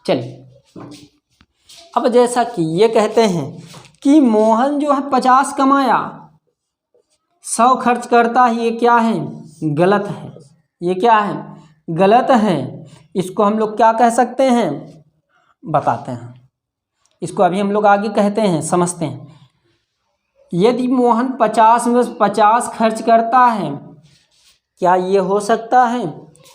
Speaker 1: चलिए। अब जैसा कि ये कहते हैं कि मोहन जो है 50 कमाया, 100 खर्च करता है, ये क्या है, गलत है। ये क्या है, गलत है। इसको हम लोग क्या कह सकते हैं, बताते हैं। इसको अभी हम लोग आगे कहते हैं, समझते हैं। यदि मोहन 50 में 50 खर्च करता है, क्या ये हो सकता है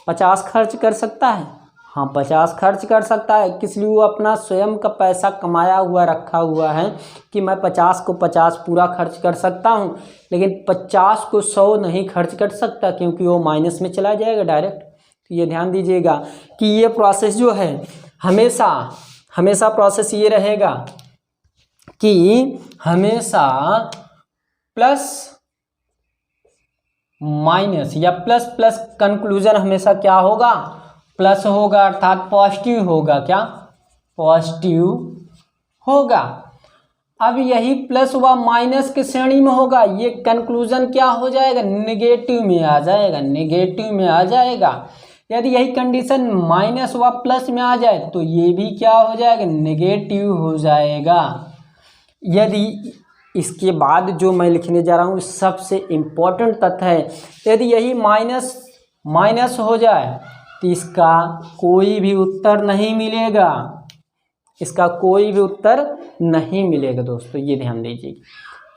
Speaker 1: 50 खर्च कर सकता है? हाँ, 50 खर्च कर सकता है। किस लिए? वो अपना स्वयं का पैसा कमाया हुआ रखा हुआ है कि मैं 50 को 50 पूरा खर्च कर सकता हूँ। लेकिन 50 को 100 नहीं खर्च कर सकता, क्योंकि वो माइनस में चला जाएगा डायरेक्ट। तो ये ध्यान दीजिएगा कि ये प्रोसेस जो है हमेशा प्रोसेस ये रहेगा कि हमेशा प्लस माइनस या प्लस प्लस कंक्लूजन हमेशा क्या होगा, प्लस होगा, अर्थात पॉजिटिव होगा। क्या? पॉजिटिव होगा। अब यही प्लस व माइनस की श्रेणी में होगा, ये कंक्लूजन क्या हो जाएगा, नेगेटिव में आ जाएगा, नेगेटिव में आ जाएगा। यदि यही कंडीशन माइनस व प्लस में आ जाए तो ये भी क्या हो जाएगा, नेगेटिव हो जाएगा। यदि इसके बाद जो मैं लिखने जा रहा हूँ सबसे इम्पोर्टेंट तथ्य है, यदि यही माइनस माइनस हो जाए तो इसका कोई भी उत्तर नहीं मिलेगा, इसका कोई भी उत्तर नहीं मिलेगा दोस्तों। ये ध्यान दीजिए,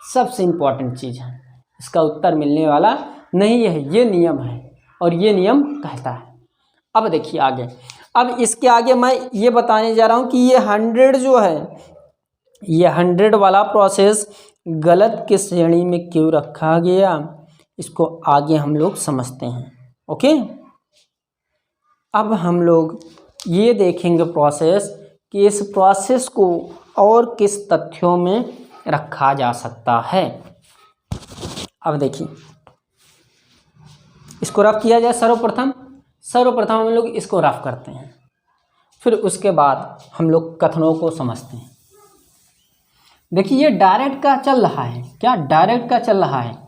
Speaker 1: सबसे इम्पोर्टेंट चीज़ है, इसका उत्तर मिलने वाला नहीं है। ये नियम है और ये नियम कहता है। अब देखिए आगे, अब इसके आगे मैं ये बताने जा रहा हूँ कि ये 100 जो है, ये 100 वाला प्रोसेस गलत की श्रेणी में क्यों रखा गया, इसको आगे हम लोग समझते हैं। ओके, अब हम लोग ये देखेंगे प्रोसेस कि इस प्रोसेस को और किस तथ्यों में रखा जा सकता है। अब देखिए, इसको रफ किया जाए। सर्वप्रथम हम लोग इसको रफ करते हैं। फिर उसके बाद हम लोग कथनों को समझते हैं। देखिए ये डायरेक्ट का चल रहा है, क्या डायरेक्ट का चल रहा है।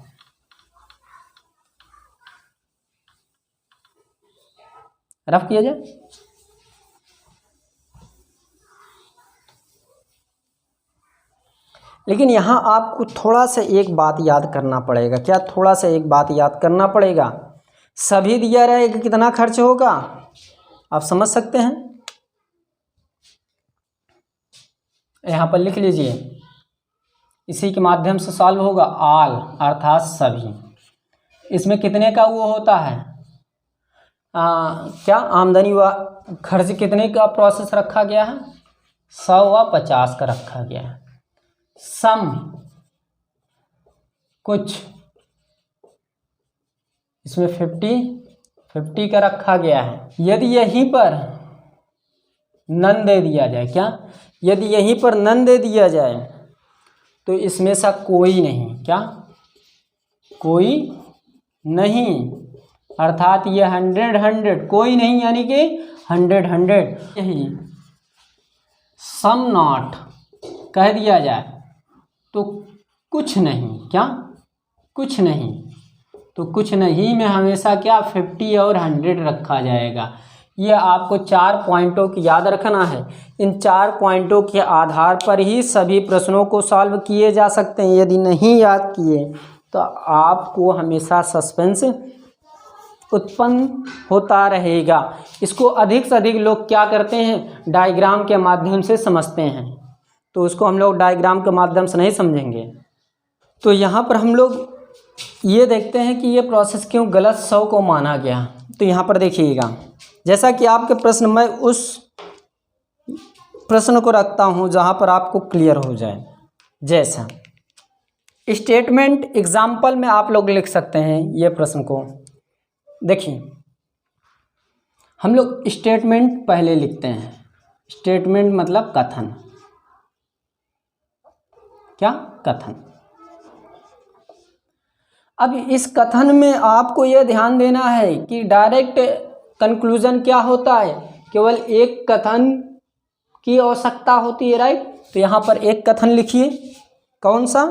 Speaker 1: रफ किया जाए। लेकिन यहाँ आपको थोड़ा सा एक बात याद करना पड़ेगा। क्या थोड़ा सा एक बात याद करना पड़ेगा। सभी दिया रहेगा कितना खर्च होगा, आप समझ सकते हैं। यहाँ पर लिख लीजिए, इसी के माध्यम से सॉल्व होगा। ऑल अर्थात सभी। इसमें कितने का वो होता है, क्या आमदनी व खर्च कितने का प्रोसेस रखा गया है, 100 व 50 का रखा गया है। सम कुछ, इसमें 50 का रखा गया है। यदि यहीं पर नन दे दिया जाए, क्या यदि यहीं पर नन दे दिया जाए तो इसमें से कोई नहीं, क्या कोई नहीं, अर्थात ये 100 कोई नहीं, यानी कि 100 यही सम नॉट कह दिया जाए तो कुछ नहीं, क्या कुछ नहीं, तो कुछ नहीं में हमेशा क्या 50 और 100 रखा जाएगा। ये आपको 4 पॉइंटों की याद रखना है। इन 4 पॉइंटों के आधार पर ही सभी प्रश्नों को सॉल्व किए जा सकते हैं। यदि नहीं याद किए तो आपको हमेशा सस्पेंस उत्पन्न होता रहेगा। इसको अधिक से अधिक लोग क्या करते हैं, डायग्राम के माध्यम से समझते हैं, तो उसको हम लोग डायग्राम के माध्यम से नहीं समझेंगे। तो यहाँ पर हम लोग ये देखते हैं कि ये प्रोसेस क्यों गलत 100 को माना गया। तो यहाँ पर देखिएगा, जैसा कि आपके प्रश्न, मैं उस प्रश्न को रखता हूँ जहाँ पर आपको क्लियर हो जाए। जैसा स्टेटमेंट एग्जाम्पल में आप लोग लिख सकते हैं ये प्रश्न को। देखिए हम लोग स्टेटमेंट पहले लिखते हैं। स्टेटमेंट मतलब कथन, क्या कथन। अब इस कथन में आपको यह ध्यान देना है कि डायरेक्ट कंक्लूजन क्या होता है, केवल एक कथन की आवश्यकता होती है, राइट। तो यहाँ पर एक कथन लिखिए, कौन सा,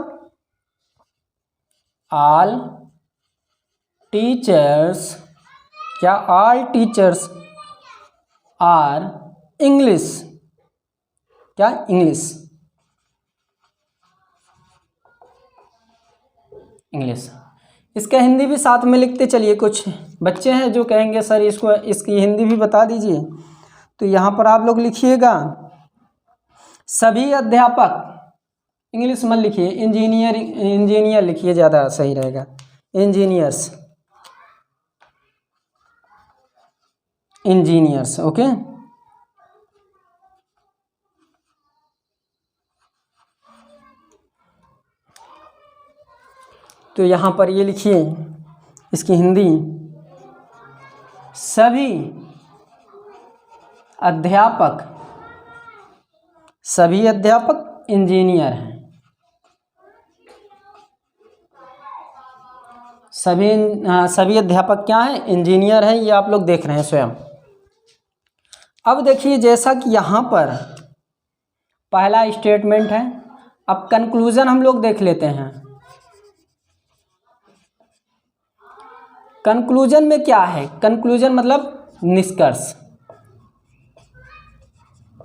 Speaker 1: ऑल टीचर्स, क्या ऑल टीचर्स आर इंग्लिश, क्या इंग्लिश, इंग्लिश। इसका हिंदी भी साथ में लिखते चलिए। कुछ बच्चे हैं जो कहेंगे सर इसको, इसकी हिंदी भी बता दीजिए। तो यहाँ पर आप लोग लिखिएगा, सभी अध्यापक, इंग्लिश मत लिखिए, इंजीनियर लिखिए, ज़्यादा सही रहेगा, इंजीनियर्स, ओके। तो यहाँ पर ये लिखिए इसकी हिंदी, सभी अध्यापक इंजीनियर हैं। सभी अध्यापक क्या हैं, इंजीनियर हैं। ये आप लोग देख रहे हैं स्वयं। अब देखिए, जैसा कि यहाँ पर पहला स्टेटमेंट है, अब कंक्लूजन हम लोग देख लेते हैं। कंक्लूजन में क्या है, कंक्लूजन मतलब निष्कर्ष।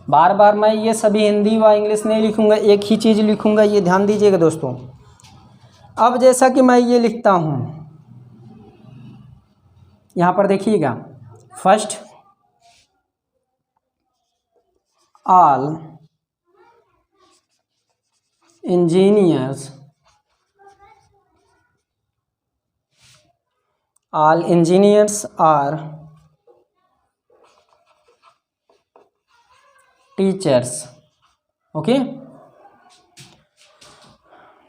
Speaker 1: बार बार मैं ये सभी हिंदी व इंग्लिश नहीं लिखूंगा, एक ही चीज़ लिखूंगा, ये ध्यान दीजिएगा दोस्तों। अब जैसा कि मैं ये लिखता हूँ, यहाँ पर देखिएगा, first all engineers are teachers, okay.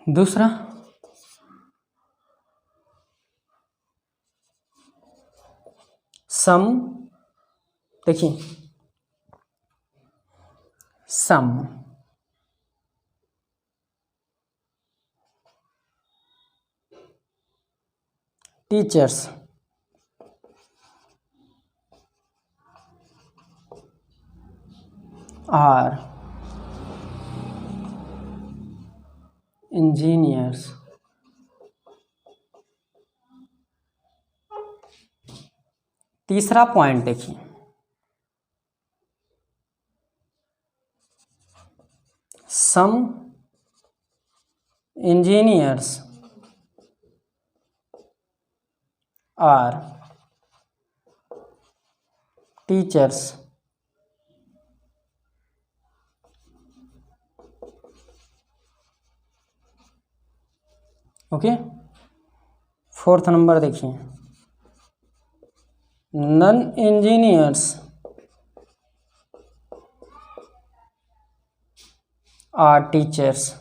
Speaker 1: दूसरा, सम, देखिए सम टीचर्स आर इंजीनियर्स। तीसरा पॉइंट देखिए, some engineers are teachers. Okay, fourth number देखिए, नन इंजीनियर्स आर टीचर्स।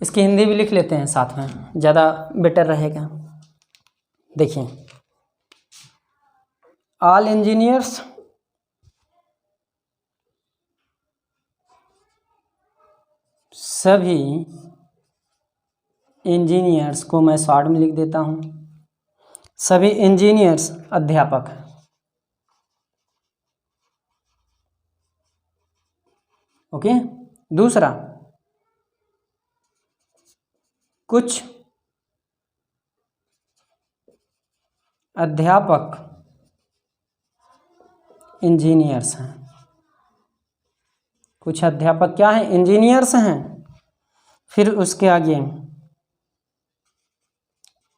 Speaker 1: इसकी हिंदी भी लिख लेते हैं साथ में, ज़्यादा बेटर रहेगा। देखिए, ऑल इंजीनियर्स सभी इंजीनियर्स को मैं शॉर्ट में लिख देता हूँ, सभी इंजीनियर्स अध्यापक हैं। ओके, दूसरा, कुछ अध्यापक इंजीनियर्स हैं। कुछ अध्यापक क्या हैं? इंजीनियर्स हैं। फिर उसके आगे,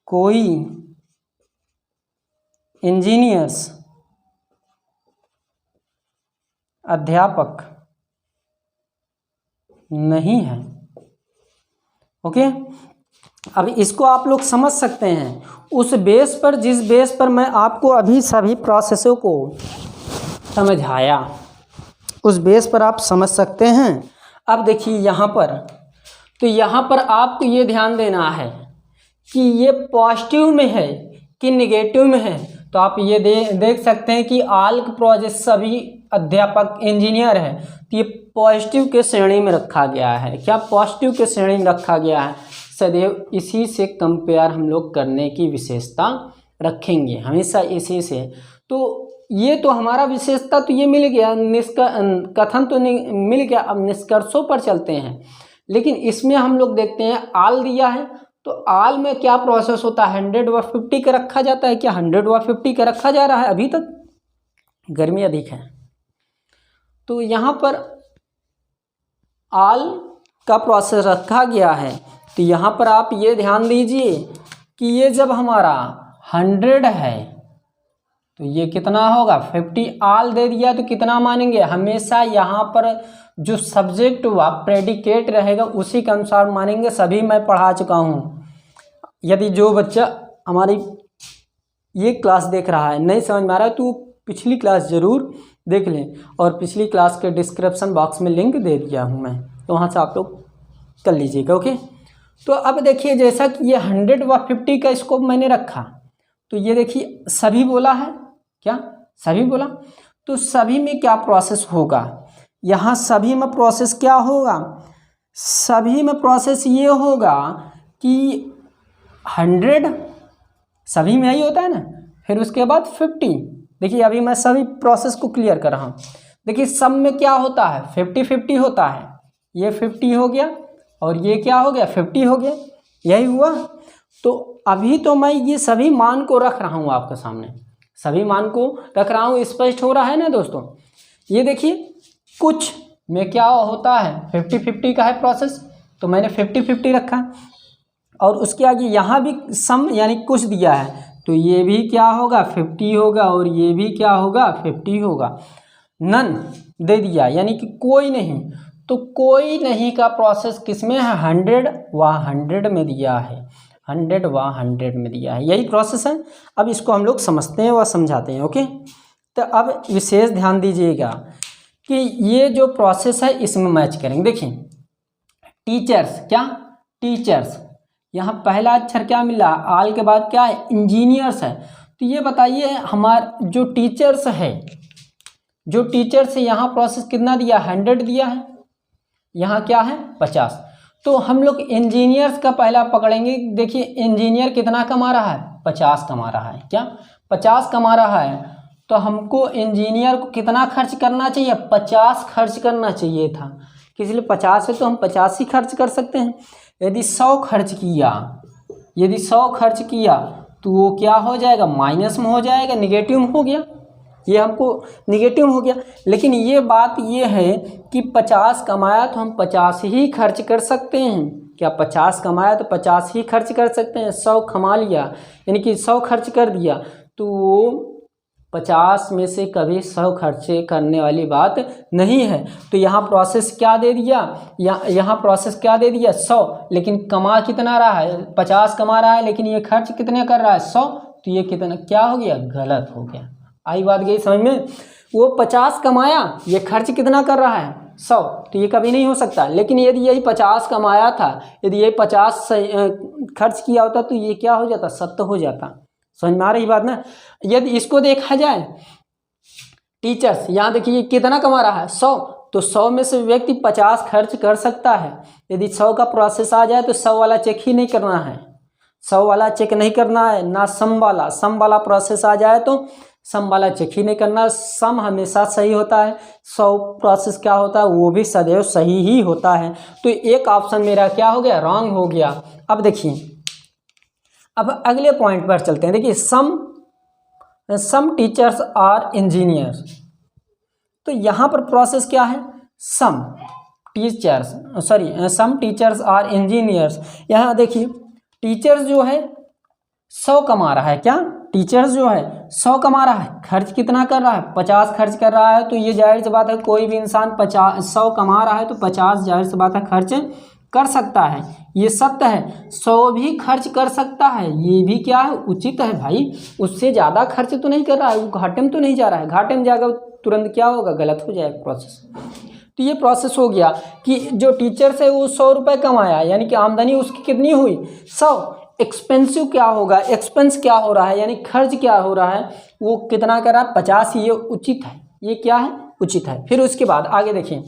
Speaker 1: कोई इंजीनियर्स अध्यापक नहीं है। ओके, अब इसको आप लोग समझ सकते हैं उस बेस पर, जिस बेस पर मैं आपको अभी सभी प्रोसेसों को समझाया, उस बेस पर आप समझ सकते हैं। अब देखिए यहाँ पर, तो यहाँ पर आपको ये ध्यान देना है कि ये पॉजिटिव में है कि नेगेटिव में है। तो आप ये देख सकते हैं कि ऑल प्रोजेक्ट सभी अध्यापक इंजीनियर है, तो ये पॉजिटिव के श्रेणी में रखा गया है। क्या पॉजिटिव के श्रेणी में रखा गया है? सदैव इसी से कंपेयर हम लोग करने की विशेषता रखेंगे, हमेशा इसी से। तो ये तो हमारा विशेषता तो ये मिल गया, कथन तो मिल गया। अब निष्कर्षों पर चलते हैं। लेकिन इसमें हम लोग देखते हैं आल दिया है, तो आल में क्या प्रोसेस होता है? 100 व 50 का रखा जाता है। क्या 100 व 50 का रखा जा रहा है? अभी तक गर्मी अधिक है, तो यहाँ पर आल का प्रोसेस रखा गया है। तो यहाँ पर आप ये ध्यान दीजिए कि ये जब हमारा 100 है तो ये कितना होगा? 50 आल दे दिया तो कितना मानेंगे? हमेशा यहाँ पर जो सब्जेक्ट व प्रेडिकेट रहेगा उसी के अनुसार मानेंगे। सभी मैं पढ़ा चुका हूँ। यदि जो बच्चा हमारी ये क्लास देख रहा है नहीं समझ में आ रहा है तो पिछली क्लास ज़रूर देख लें, और पिछली क्लास के डिस्क्रिप्शन बॉक्स में लिंक दे दिया हूँ मैं, तो वहाँ से आप लोग कर लीजिएगा। ओके, तो अब देखिए जैसा कि ये 100 व 50 का स्कोप मैंने रखा, तो ये देखिए सभी बोला है। क्या सभी बोला? तो सभी में क्या प्रोसेस होगा? यहाँ सभी में प्रोसेस क्या होगा? सभी में प्रोसेस ये होगा कि 100 सभी में यही होता है ना, फिर उसके बाद 50। देखिए अभी मैं सभी प्रोसेस को क्लियर कर रहा हूँ। देखिए सब में क्या होता है? 50-50 होता है। ये 50 हो गया और ये क्या हो गया? 50 हो गया, यही हुआ। तो अभी तो मैं ये सभी मान को रख रहा हूँ आपके सामने, सभी मान को रख रहा हूँ। स्पष्ट हो रहा है ना दोस्तों? ये देखिए कुछ में क्या होता है? 50-50 का है प्रोसेस, तो मैंने 50-50 रखा। और उसके आगे यहाँ भी सम यानी कुछ दिया है, तो ये भी क्या होगा? 50 होगा, और ये भी क्या होगा? 50 होगा। नन दे दिया यानी कि कोई नहीं, तो कोई नहीं का प्रोसेस किस में है? 100 व 100 में दिया है, 100 व 100 में दिया है, यही प्रोसेस है। अब इसको हम लोग समझते हैं व समझाते हैं। ओके, तो अब विशेष ध्यान दीजिएगा कि ये जो प्रोसेस है इसमें मैच करेंगे। देखिए टीचर्स, क्या टीचर्स, यहाँ पहला अक्षर क्या मिला? आल के बाद क्या है? इंजीनियर्स है। तो ये बताइए हमारे जो टीचर्स है, जो टीचर्स है यहाँ प्रोसेस कितना दिया? 100 दिया है। यहाँ क्या है? 50। तो हम लोग इंजीनियर्स का पहला पकड़ेंगे। देखिए इंजीनियर कितना कमा रहा है? 50 कमा रहा है। क्या 50 कमा रहा है? तो हमको इंजीनियर को कितना खर्च करना चाहिए, 50 खर्च करना चाहिए था। इसलिए 50 है तो हम 50 ही खर्च कर सकते हैं। यदि 100 खर्च किया तो वो क्या हो जाएगा, माइनस में हो जाएगा, निगेटिव में हो गया, ये हमको निगेटिव हो गया। लेकिन ये बात ये है कि 50 कमाया तो हम 50 ही खर्च कर सकते हैं। क्या 50 कमाया तो 50 ही खर्च कर सकते हैं। 100 कमा लिया यानी कि 100 खर्च कर दिया तो वो 50 में से कभी 100 खर्चे करने वाली बात नहीं है। तो यहाँ प्रोसेस क्या दे दिया, यहाँ प्रोसेस क्या दे दिया, 100, लेकिन कमा कितना रहा है, 50 कमा रहा है, लेकिन ये खर्च कितने कर रहा है, 100। तो ये कितना क्या हो गया, गलत हो गया। आई बात गई समझ में। वो 50 कमाया, ये खर्च कितना कर रहा है, 100, तो ये कभी नहीं हो सकता। लेकिन यदि यही 50 कमाया था, यदि ये 50 खर्च किया होता तो ये क्या हो जाता, 70 हो जाता। समझ में आ रही बात ना। यदि इसको देखा जाए टीचर्स, यहाँ देखिए कितना कमा रहा है, 100, तो 100 में से व्यक्ति 50 खर्च कर सकता है। यदि 100 का प्रोसेस आ जाए तो 100 वाला चेक ही नहीं करना है, 100 वाला चेक नहीं करना है ना, सम वाला प्रोसेस आ जाए तो सम वाला चेक ही नहीं करना। सम हमेशा सही होता है, 100 प्रोसेस क्या होता है वो भी सदैव सही ही होता है। तो एक ऑप्शन मेरा क्या हो गया, रॉन्ग हो गया। अब देखिए, अब अगले पॉइंट पर चलते हैं। देखिए सम टीचर्स आर इंजीनियर्स, तो यहाँ पर प्रोसेस क्या है, सम टीचर्स आर इंजीनियर्स। यहाँ देखिए टीचर्स जो है 100 कमा रहा है, क्या टीचर्स जो है 100 कमा रहा है, खर्च कितना कर रहा है, 50 खर्च कर रहा है। तो ये जाहिर सी बात है कोई भी इंसान 100 कमा रहा है तो 50 जाहिर सी बात है खर्च कर सकता है, ये सत्य है। 100 भी खर्च कर सकता है, ये भी क्या है, उचित है भाई। उससे ज़्यादा खर्च तो नहीं कर रहा है, वो घाटे में तो नहीं जा रहा है। घाटे में जाएगा तुरंत क्या होगा, गलत हो जाएगा प्रोसेस। तो ये प्रोसेस हो गया कि जो टीचर्स है वो 100 रुपये कमाया, यानी कि आमदनी उसकी कितनी हुई, 100। एक्सपेंसिव क्या होगा, एक्सपेंस क्या हो रहा है, यानी खर्च क्या हो रहा है, वो कितना कर रहा है, 50। ये उचित है, ये क्या है, उचित है। फिर उसके बाद आगे देखिए,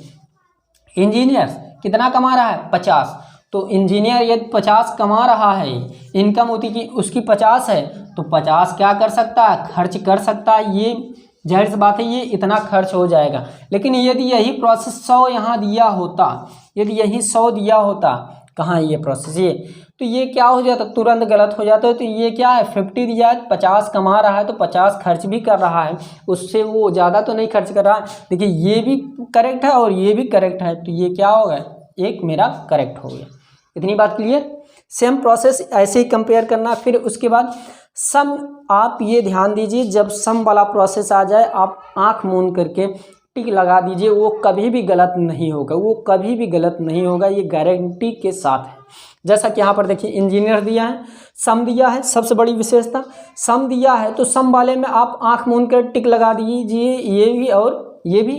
Speaker 1: इंजीनियर कितना कमा रहा है, 50। तो इंजीनियर यदि 50 कमा रहा है, इनकम होती कि उसकी 50 है, तो 50 क्या कर सकता है, खर्च कर सकता है। ये जाहिर सी बात है ये इतना खर्च हो जाएगा। लेकिन यदि यही प्रोसेस 100 यहाँ दिया होता, यदि यही 100 दिया होता, कहाँ ये प्रोसेस, ये तो ये क्या हो जाता, तुरंत गलत हो जाता है। तो ये क्या है, 50 दिया है, 50 कमा रहा है तो 50 खर्च भी कर रहा है, उससे वो ज़्यादा तो नहीं खर्च कर रहा है। देखिए ये भी करेक्ट है और ये भी करेक्ट है, तो ये क्या होगा, एक मेरा करेक्ट हो गया। इतनी बात क्लियर। सेम प्रोसेस ऐसे ही कंपेयर करना। फिर उसके बाद सम, आप ये ध्यान दीजिए, जब सम वाला प्रोसेस आ जाए आप आँख मूंद करके टिक लगा दीजिए, वो कभी भी गलत नहीं होगा, वो कभी भी गलत नहीं होगा, ये गारंटी के साथ है। जैसा कि यहाँ पर देखिए इंजीनियर दिया है, सम दिया है, सबसे बड़ी विशेषता सम दिया है, तो सम वाले में आप आँख मूंद कर टिक लगा दीजिए, ये भी और ये भी।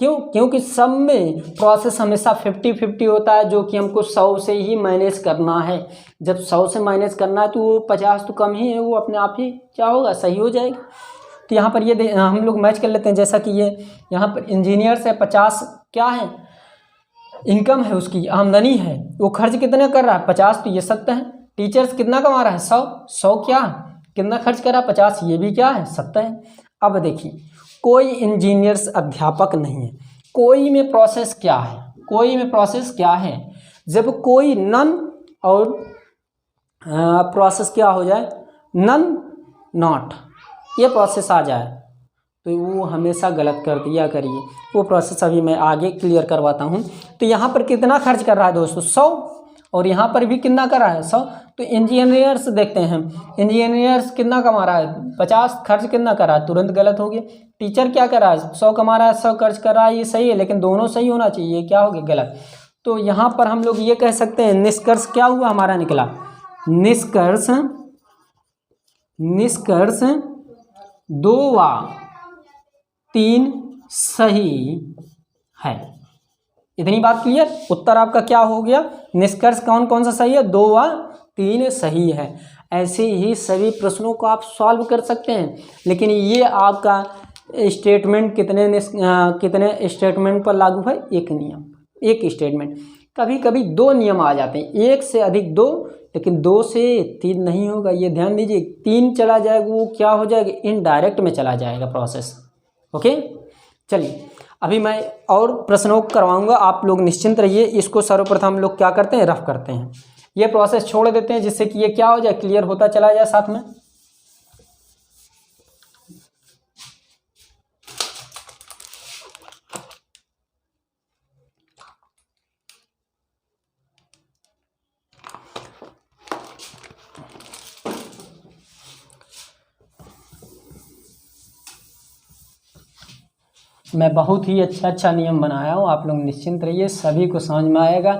Speaker 1: क्यों, क्योंकि सम में प्रोसेस हमेशा 50-50 होता है, जो कि हमको 100 से ही माइनस करना है। जब 100 से माइनस करना है तो वो 50 तो कम ही है, वो अपने आप ही क्या होगा, सही हो जाएगा। तो यहाँ पर ये हम लोग मैच कर लेते हैं। जैसा कि ये यहाँ पर इंजीनियर से 50 क्या है, इनकम है, उसकी आमदनी है, वो खर्च कितना कर रहा है, 50, तो ये सत्य है। टीचर्स कितना कमा रहा है, 100 क्या कितना खर्च कर रहा है, 50, ये भी क्या है, सत्य है। अब देखिए कोई इंजीनियर्स अध्यापक नहीं है। कोई में प्रोसेस क्या है, कोई में प्रोसेस क्या है, जब कोई नन और प्रोसेस क्या हो जाए, नन नॉट, ये प्रोसेस आ जाए तो वो हमेशा गलत कर दिया करिए। वो प्रोसेस अभी मैं आगे क्लियर करवाता हूँ। तो यहाँ पर कितना खर्च कर रहा है दोस्तों, 100, और यहाँ पर भी कितना कर रहा है, 100। तो इंजीनियर्स देखते हैं, इंजीनियर्स कितना कमा रहा है, 50, खर्च कितना कर रहा है, तुरंत गलत हो गया। टीचर क्या कर रहा है, 100 कमा रहा है, 100 खर्च कर रहा है, ये सही है, लेकिन दोनों सही होना चाहिए, ये क्या हो गया, गलत। तो यहाँ पर हम लोग ये कह सकते हैं, निष्कर्ष क्या हुआ हमारा निकला, निष्कर्ष 2 व 3 सही है। इतनी बात क्लियर। उत्तर आपका क्या हो गया, निष्कर्ष कौन कौन सा सही है, 2 व 3 सही है। ऐसे ही सभी प्रश्नों को आप सॉल्व कर सकते हैं। लेकिन ये आपका स्टेटमेंट कितने स्टेटमेंट पर लागू है, एक नियम, एक स्टेटमेंट। कभी कभी 2 नियम आ जाते हैं, 1 से अधिक 2, लेकिन 2 से 3 नहीं होगा, ये ध्यान दीजिए। 3 चला जाएगा वो क्या हो जाएगा, इनडायरेक्ट में चला जाएगा प्रोसेस। ओके, चलिए अभी मैं और प्रश्नों को करवाऊंगा, आप लोग निश्चिंत रहिए। इसको सर्वप्रथम हम लोग क्या करते हैं, रफ करते हैं, ये प्रोसेस छोड़ देते हैं जिससे कि ये क्या हो जाए, क्लियर होता चला जाए साथ में। मैं बहुत ही अच्छा नियम बनाया हूँ, आप लोग निश्चिंत रहिए, सभी को समझ में आएगा,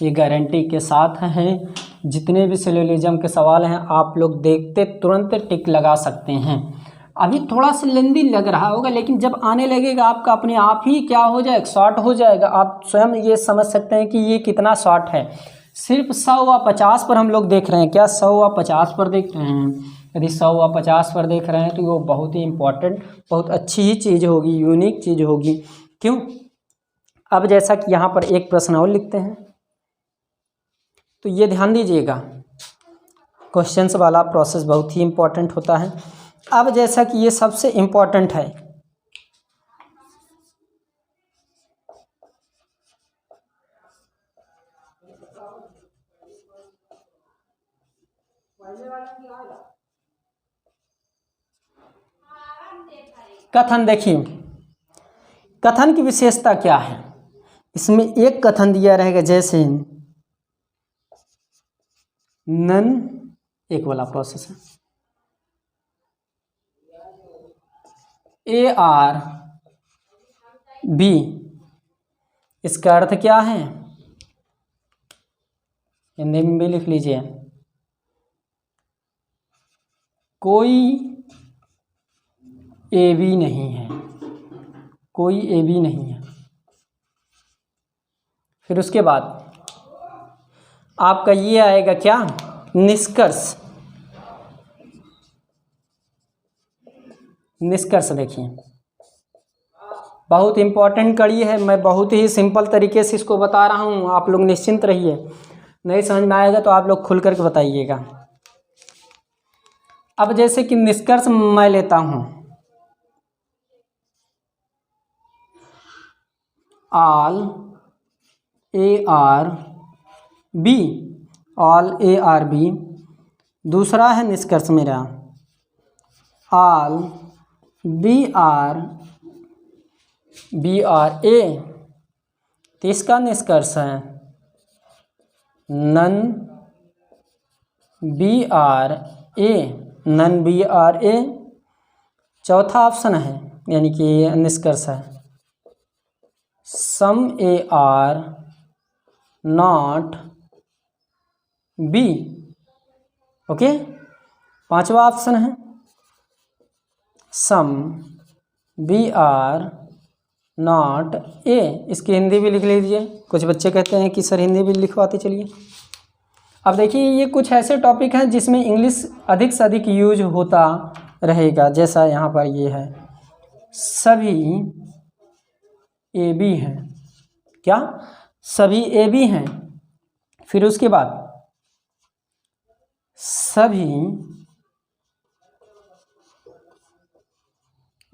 Speaker 1: ये गारंटी के साथ हैं। जितने भी सिलोजिज्म के सवाल हैं आप लोग देखते तुरंत टिक लगा सकते हैं। अभी थोड़ा सा लेंदी लग रहा होगा, लेकिन जब आने लगेगा आपका अपने आप ही क्या हो जाएगा, शॉर्ट हो जाएगा। आप स्वयं ये समझ सकते हैं कि ये कितना शॉर्ट है। सिर्फ 100 व 50 पर हम लोग देख रहे हैं, क्या 100 व 50 पर देख रहे हैं? यदि 100 व 50 पर देख रहे हैं तो वो बहुत ही इम्पोर्टेंट, बहुत अच्छी ही चीज़ होगी, यूनिक चीज़ होगी। क्यों? अब जैसा कि यहाँ पर एक प्रश्न और लिखते हैं, तो ये ध्यान दीजिएगा, क्वेश्चंस वाला प्रोसेस बहुत ही इम्पोर्टेंट होता है। अब जैसा कि ये सबसे इम्पोर्टेंट है, कथन। देखिए कथन की विशेषता क्या है, इसमें एक कथन दिया रहेगा, जैसे नन, एक वाला प्रोसेस है, AR B, इसका अर्थ क्या है, हिंदी में भी लिख लीजिए, कोई AB नहीं है, कोई AB नहीं है। फिर उसके बाद आपका ये आएगा क्या, निष्कर्ष। निष्कर्ष देखिए बहुत इंपॉर्टेंट कड़ी है, मैं बहुत ही सिंपल तरीके से इसको बता रहा हूँ, आप लोग निश्चिंत रहिए। नहीं समझ में आएगा तो आप लोग खुल करके बताइएगा। अब जैसे कि निष्कर्ष मैं लेता हूँ, all AR B, all AR B। दूसरा है निष्कर्ष मेरा ऑल BR A। तो इसका निष्कर्ष है none BR A, none BR A। चौथा ऑप्शन है, यानी कि निष्कर्ष है some AR not B। Okay, पांचवा ऑप्शन है सम BR नॉट A। इसकी हिंदी भी लिख लीजिए, कुछ बच्चे कहते हैं कि सर हिंदी भी लिखवाते चलिए। अब देखिए ये कुछ ऐसे टॉपिक हैं जिसमें इंग्लिश अधिक से अधिक यूज होता रहेगा, जैसा यहाँ पर ये है, सभी AB हैं, क्या सभी AB हैं। फिर उसके बाद सभी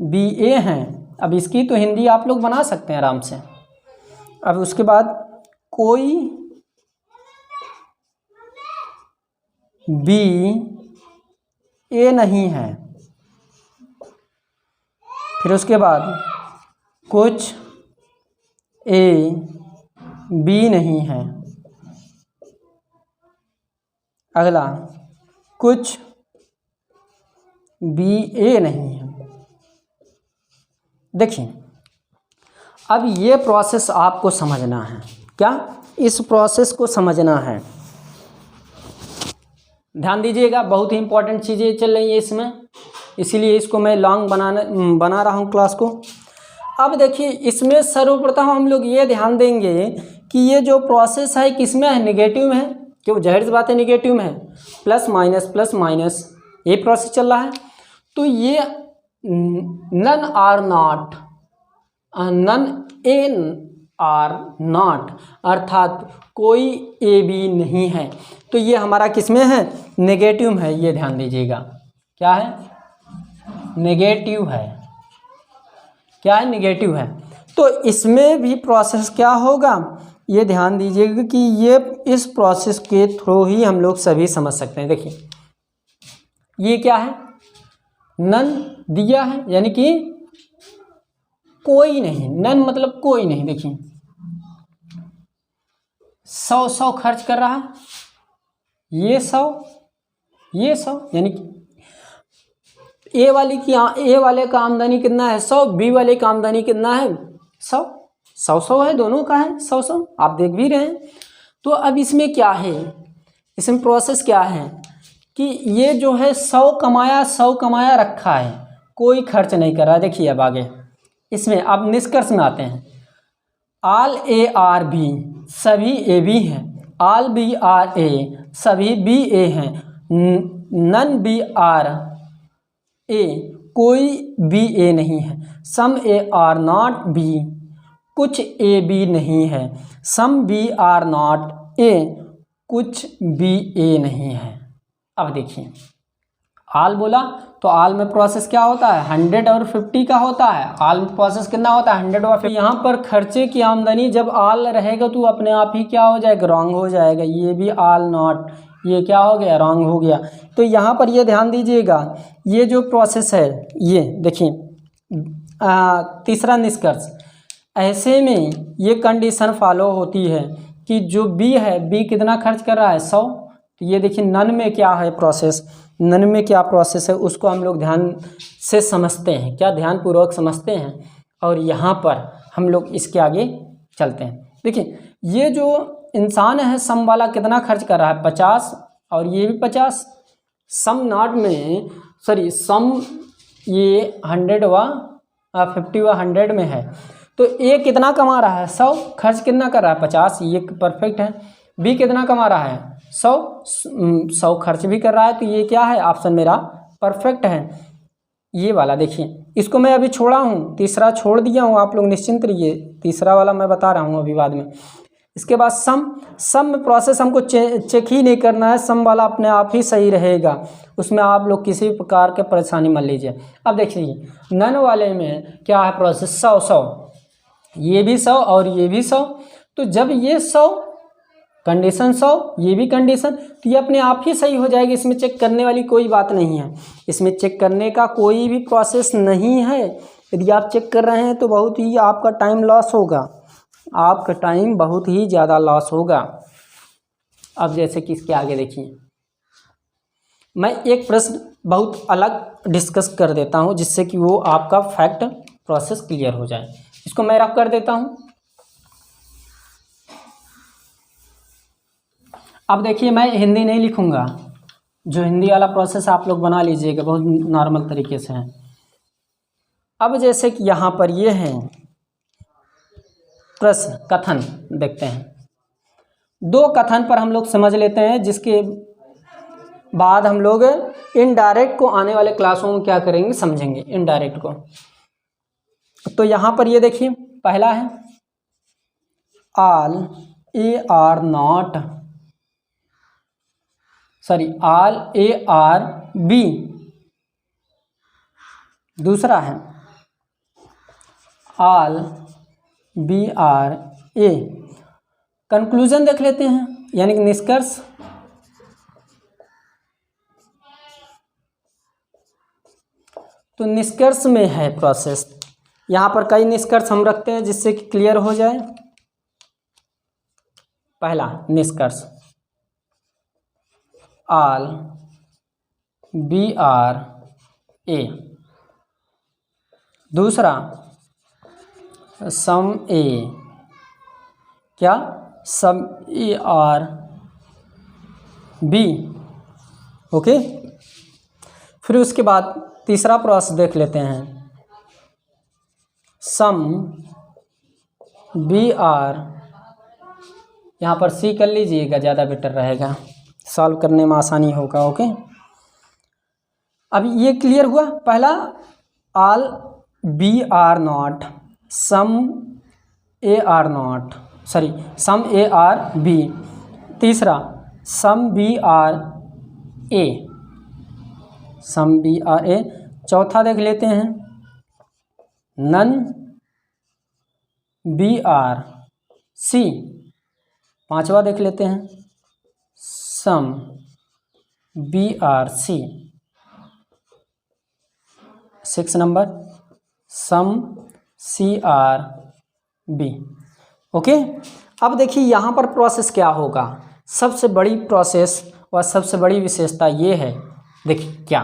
Speaker 1: BA हैं। अब इसकी तो हिंदी आप लोग बना सकते हैं आराम से। अब उसके बाद कोई BA नहीं है। फिर उसके बाद कुछ AB नहीं है। अगला कुछ BA नहीं है। देखिए अब ये प्रोसेस आपको समझना है, क्या इस प्रोसेस को समझना है, ध्यान दीजिएगा, बहुत ही इंपॉर्टेंट चीज़ें चल रही है इसमें, इसीलिए इसको मैं लॉन्ग बना रहा हूँ क्लास को। अब देखिए इसमें सर्वप्रथम हम लोग ये ध्यान देंगे कि ये जो प्रोसेस है किसमें है, निगेटिव में है, क्यों जाहिर सी बात है निगेटिव में है, प्लस माइनस ये प्रोसेस चल रहा है। तो ये none are not, none are not, अर्थात कोई ए बी नहीं है। तो ये हमारा किसमें है, नेगेटिव में है, ये ध्यान दीजिएगा। क्या है, नेगेटिव है। क्या है, नेगेटिव है। तो इसमें भी प्रोसेस क्या होगा, ये ध्यान दीजिएगा कि ये इस प्रोसेस के थ्रू ही हम लोग सभी समझ सकते हैं। देखिए ये क्या है, नन दिया है, यानी कि कोई नहीं, नन मतलब कोई नहीं। देखिए 100 खर्च कर रहा है, ये 100 यानी कि ए वाले का आमदनी कितना है, 100, बी वाले का आमदनी कितना है, 100 है, दोनों का है 100, आप देख भी रहे हैं। तो अब इसमें क्या है, इसमें प्रोसेस क्या है कि ये जो है 100 कमाया रखा है, कोई खर्च नहीं कर रहा। देखिए अब आगे इसमें अब निष्कर्ष में आते हैं। ऑल ए आर बी, सभी ए बी हैं। ऑल बी आर ए, सभी बी ए हैं। नन बी आर ए, कोई बी ए नहीं है। Some A are not B, कुछ ए बी नहीं है। Some B are not A, कुछ बी ए नहीं है। अब देखिए आल बोला तो आल में प्रोसेस क्या होता है, 100 और 50 का होता है। आल में प्रोसेस कितना होता है, 100 और 50। यहाँ पर खर्चे की आमदनी जब आल रहेगा तो अपने आप ही क्या हो जाएगा, रॉन्ग हो जाएगा। ये भी आल नॉट, ये क्या हो गया, रॉन्ग हो गया। तो यहाँ पर ये ध्यान दीजिएगा, ये जो प्रोसेस है, ये देखिए तीसरा निष्कर्ष, ऐसे में ये कंडीशन फॉलो होती है कि जो बी है, बी कितना खर्च कर रहा है, 100। तो ये देखिए नन में क्या है प्रोसेस, नन में क्या प्रोसेस है उसको हम लोग ध्यान से समझते हैं, क्या ध्यान पूर्वक समझते हैं। और यहाँ पर हम लोग इसके आगे चलते हैं। देखिए ये जो इंसान है सम वाला कितना खर्च कर रहा है, 50, और ये भी 50। सम नॉट में सॉरी सम ये 100 व 50 व 100 में है। तो ए कितना कमा रहा है, 100, खर्च कितना कर रहा है, 50, ये परफेक्ट है। बी कितना कमा रहा है, 100 खर्च भी कर रहा है। तो ये क्या है, ऑप्शन मेरा परफेक्ट है, ये वाला। देखिए इसको मैं अभी छोड़ा हूँ, तीसरा छोड़ दिया हूँ, आप लोग निश्चिंत रहिए, तीसरा वाला मैं बता रहा हूँ अभी बाद में। इसके बाद सम में प्रोसेस हमको चेक ही नहीं करना है, सम वाला अपने आप ही सही रहेगा, उसमें आप लोग किसी भी प्रकार के परेशानी मत लीजिए। अब देखिए नन वाले में क्या है प्रोसेस, 100, ये भी 100 और ये भी 100। तो जब ये 100 कंडीशन 100, ये भी कंडीशन, तो ये अपने आप ही सही हो जाएगी। इसमें चेक करने वाली कोई बात नहीं है, इसमें चेक करने का कोई भी प्रोसेस नहीं है। यदि आप चेक कर रहे हैं तो बहुत ही आपका टाइम लॉस होगा, आपका टाइम बहुत ही ज़्यादा लॉस होगा। अब जैसे कि इसके आगे देखिए, मैं एक प्रश्न बहुत अलग डिस्कस कर देता हूं जिससे कि वो आपका फैक्ट प्रोसेस क्लियर हो जाए। इसको मैं रफ कर देता हूं। अब देखिए मैं हिंदी नहीं लिखूंगा, जो हिंदी वाला प्रोसेस आप लोग बना लीजिएगा, बहुत नॉर्मल तरीके से है। अब जैसे कि यहाँ पर ये है प्रश्न कथन, देखते हैं 2 कथन पर हम लोग समझ लेते हैं, जिसके बाद हम लोग इनडायरेक्ट को आने वाले क्लासों में क्या करेंगे, समझेंगे इनडायरेक्ट को। तो यहाँ पर ये देखिए पहला है all A are not, sorry all A are B. दूसरा है all B are A. Conclusion देख लेते हैं, यानी कि निष्कर्ष। तो निष्कर्ष में है प्रोसेस, यहाँ पर कई निष्कर्ष हम रखते हैं जिससे कि क्लियर हो जाए। पहला निष्कर्ष ऑल बी आर ए। दूसरा सम ए, क्या, सम ए आर बी। ओके, फिर उसके बाद तीसरा प्रोसेस देख लेते हैं, सम बी आर, यहाँ पर सी कर लीजिएगा, ज़्यादा बेटर रहेगा, सॉल्व करने में आसानी होगा। ओके, अब ये क्लियर हुआ। पहला all B are not, some A are not, sorry some A are B. तीसरा some B are A, some B are A. चौथा देख लेते हैं नन बी आर सी। पांचवा देख लेते हैं some B are C. 6 number some C are B. Okay, अब देखिए यहाँ पर प्रोसेस क्या होगा। सबसे बड़ी प्रोसेस और सबसे बड़ी विशेषता ये है, देखिए क्या,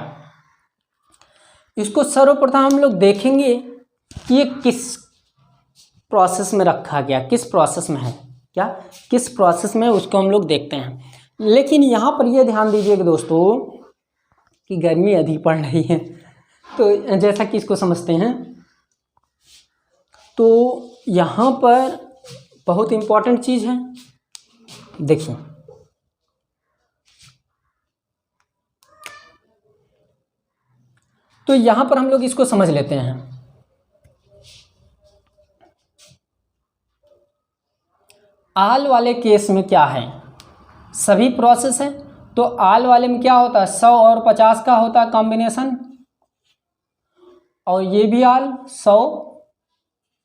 Speaker 1: इसको सर्वप्रथम हम लोग देखेंगे कि ये किस प्रोसेस में रखा गया, किस प्रोसेस में है, क्या किस प्रोसेस में, उसको हम लोग देखते हैं। लेकिन यहाँ पर ये ध्यान दीजिएगा दोस्तों कि गर्मी अधिक पड़ रही है, तो जैसा कि इसको समझते हैं, तो यहाँ पर बहुत इम्पोर्टेंट चीज़ है। देखिए तो यहाँ पर हम लोग इसको समझ लेते हैं। आल वाले केस में क्या है, सभी प्रोसेस है, तो आल वाले में क्या होता है, 100 और 50 का होता है कॉम्बिनेशन, और ये भी आल 100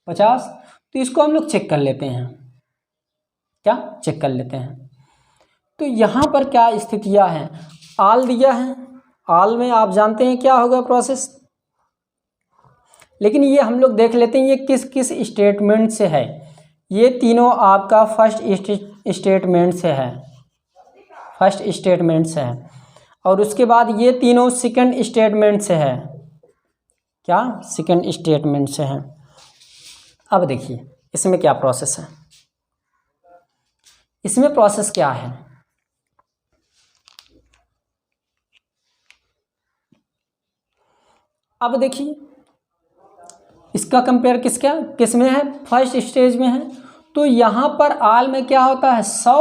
Speaker 1: 50। तो इसको हम लोग चेक कर लेते हैं, क्या चेक कर लेते हैं। तो यहाँ पर क्या स्थितियाँ हैं, आल दिया है, आल में आप जानते हैं क्या होगा प्रोसेस, लेकिन ये हम लोग देख लेते हैं ये किस किस स्टेटमेंट से है। ये तीनों आपका फर्स्ट स्टेटमेंट से है, फर्स्ट स्टेटमेंट से है, और उसके बाद ये तीनों सेकंड स्टेटमेंट से है, क्या सेकंड स्टेटमेंट से है। अब देखिए इसमें क्या प्रोसेस है, इसमें प्रोसेस क्या है, अब देखिए इसका कंपेयर किस में है, फर्स्ट स्टेज में है। तो यहाँ पर आल में क्या होता है, 100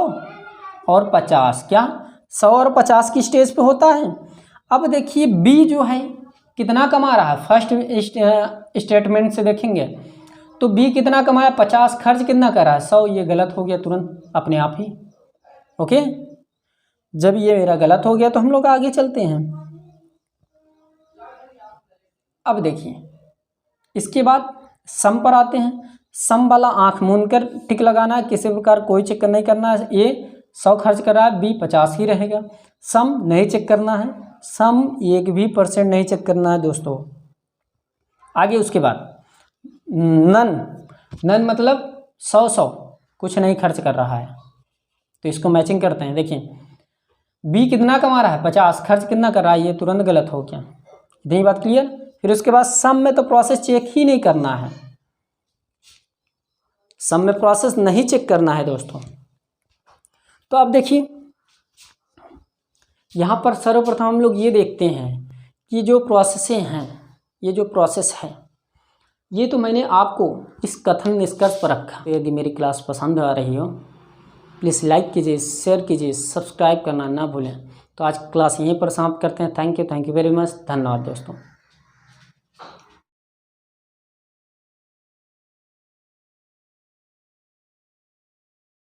Speaker 1: और 50, क्या 100 और 50 की स्टेज पे होता है। अब देखिए बी जो है कितना कमा रहा है, फर्स्ट स्टेटमेंट से देखेंगे तो बी कितना कमाया, 50, खर्च कितना कर रहा है, 100। ये गलत हो गया तुरंत अपने आप ही। ओके, जब ये मेरा गलत हो गया तो हम लोग आगे चलते हैं। अब देखिए इसके बाद सम पर आते हैं। सम वाला आंख मूंद कर टिक लगाना है, किसी प्रकार कोई चेक नहीं करना है। ए 100 खर्च कर रहा है, बी 50 ही रहेगा। सम नहीं चेक करना है, सम 1 भी % नहीं चेक करना है दोस्तों। आगे उसके बाद नन मतलब 100 कुछ नहीं खर्च कर रहा है, तो इसको मैचिंग करते हैं। देखिए बी कितना कमा रहा है, 50, खर्च कितना कर रहा है, ये तुरंत गलत हो गया। इतनी बात क्लियर। फिर उसके बाद सम में तो प्रोसेस चेक ही नहीं करना है, सम में प्रोसेस नहीं चेक करना है दोस्तों। तो अब देखिए यहाँ पर सर्वप्रथम हम लोग ये देखते हैं कि जो प्रोसेसें हैं, ये जो प्रोसेस है, ये तो मैंने आपको इस कथन निष्कर्ष पर रखा। यदि मेरी क्लास पसंद आ रही हो प्लीज़ लाइक कीजिए, शेयर कीजिए, सब्सक्राइब करना ना भूलें। तो आज क्लास यहीं पर समाप्त करते हैं। थैंक यू वेरी मच, धन्यवाद दोस्तों।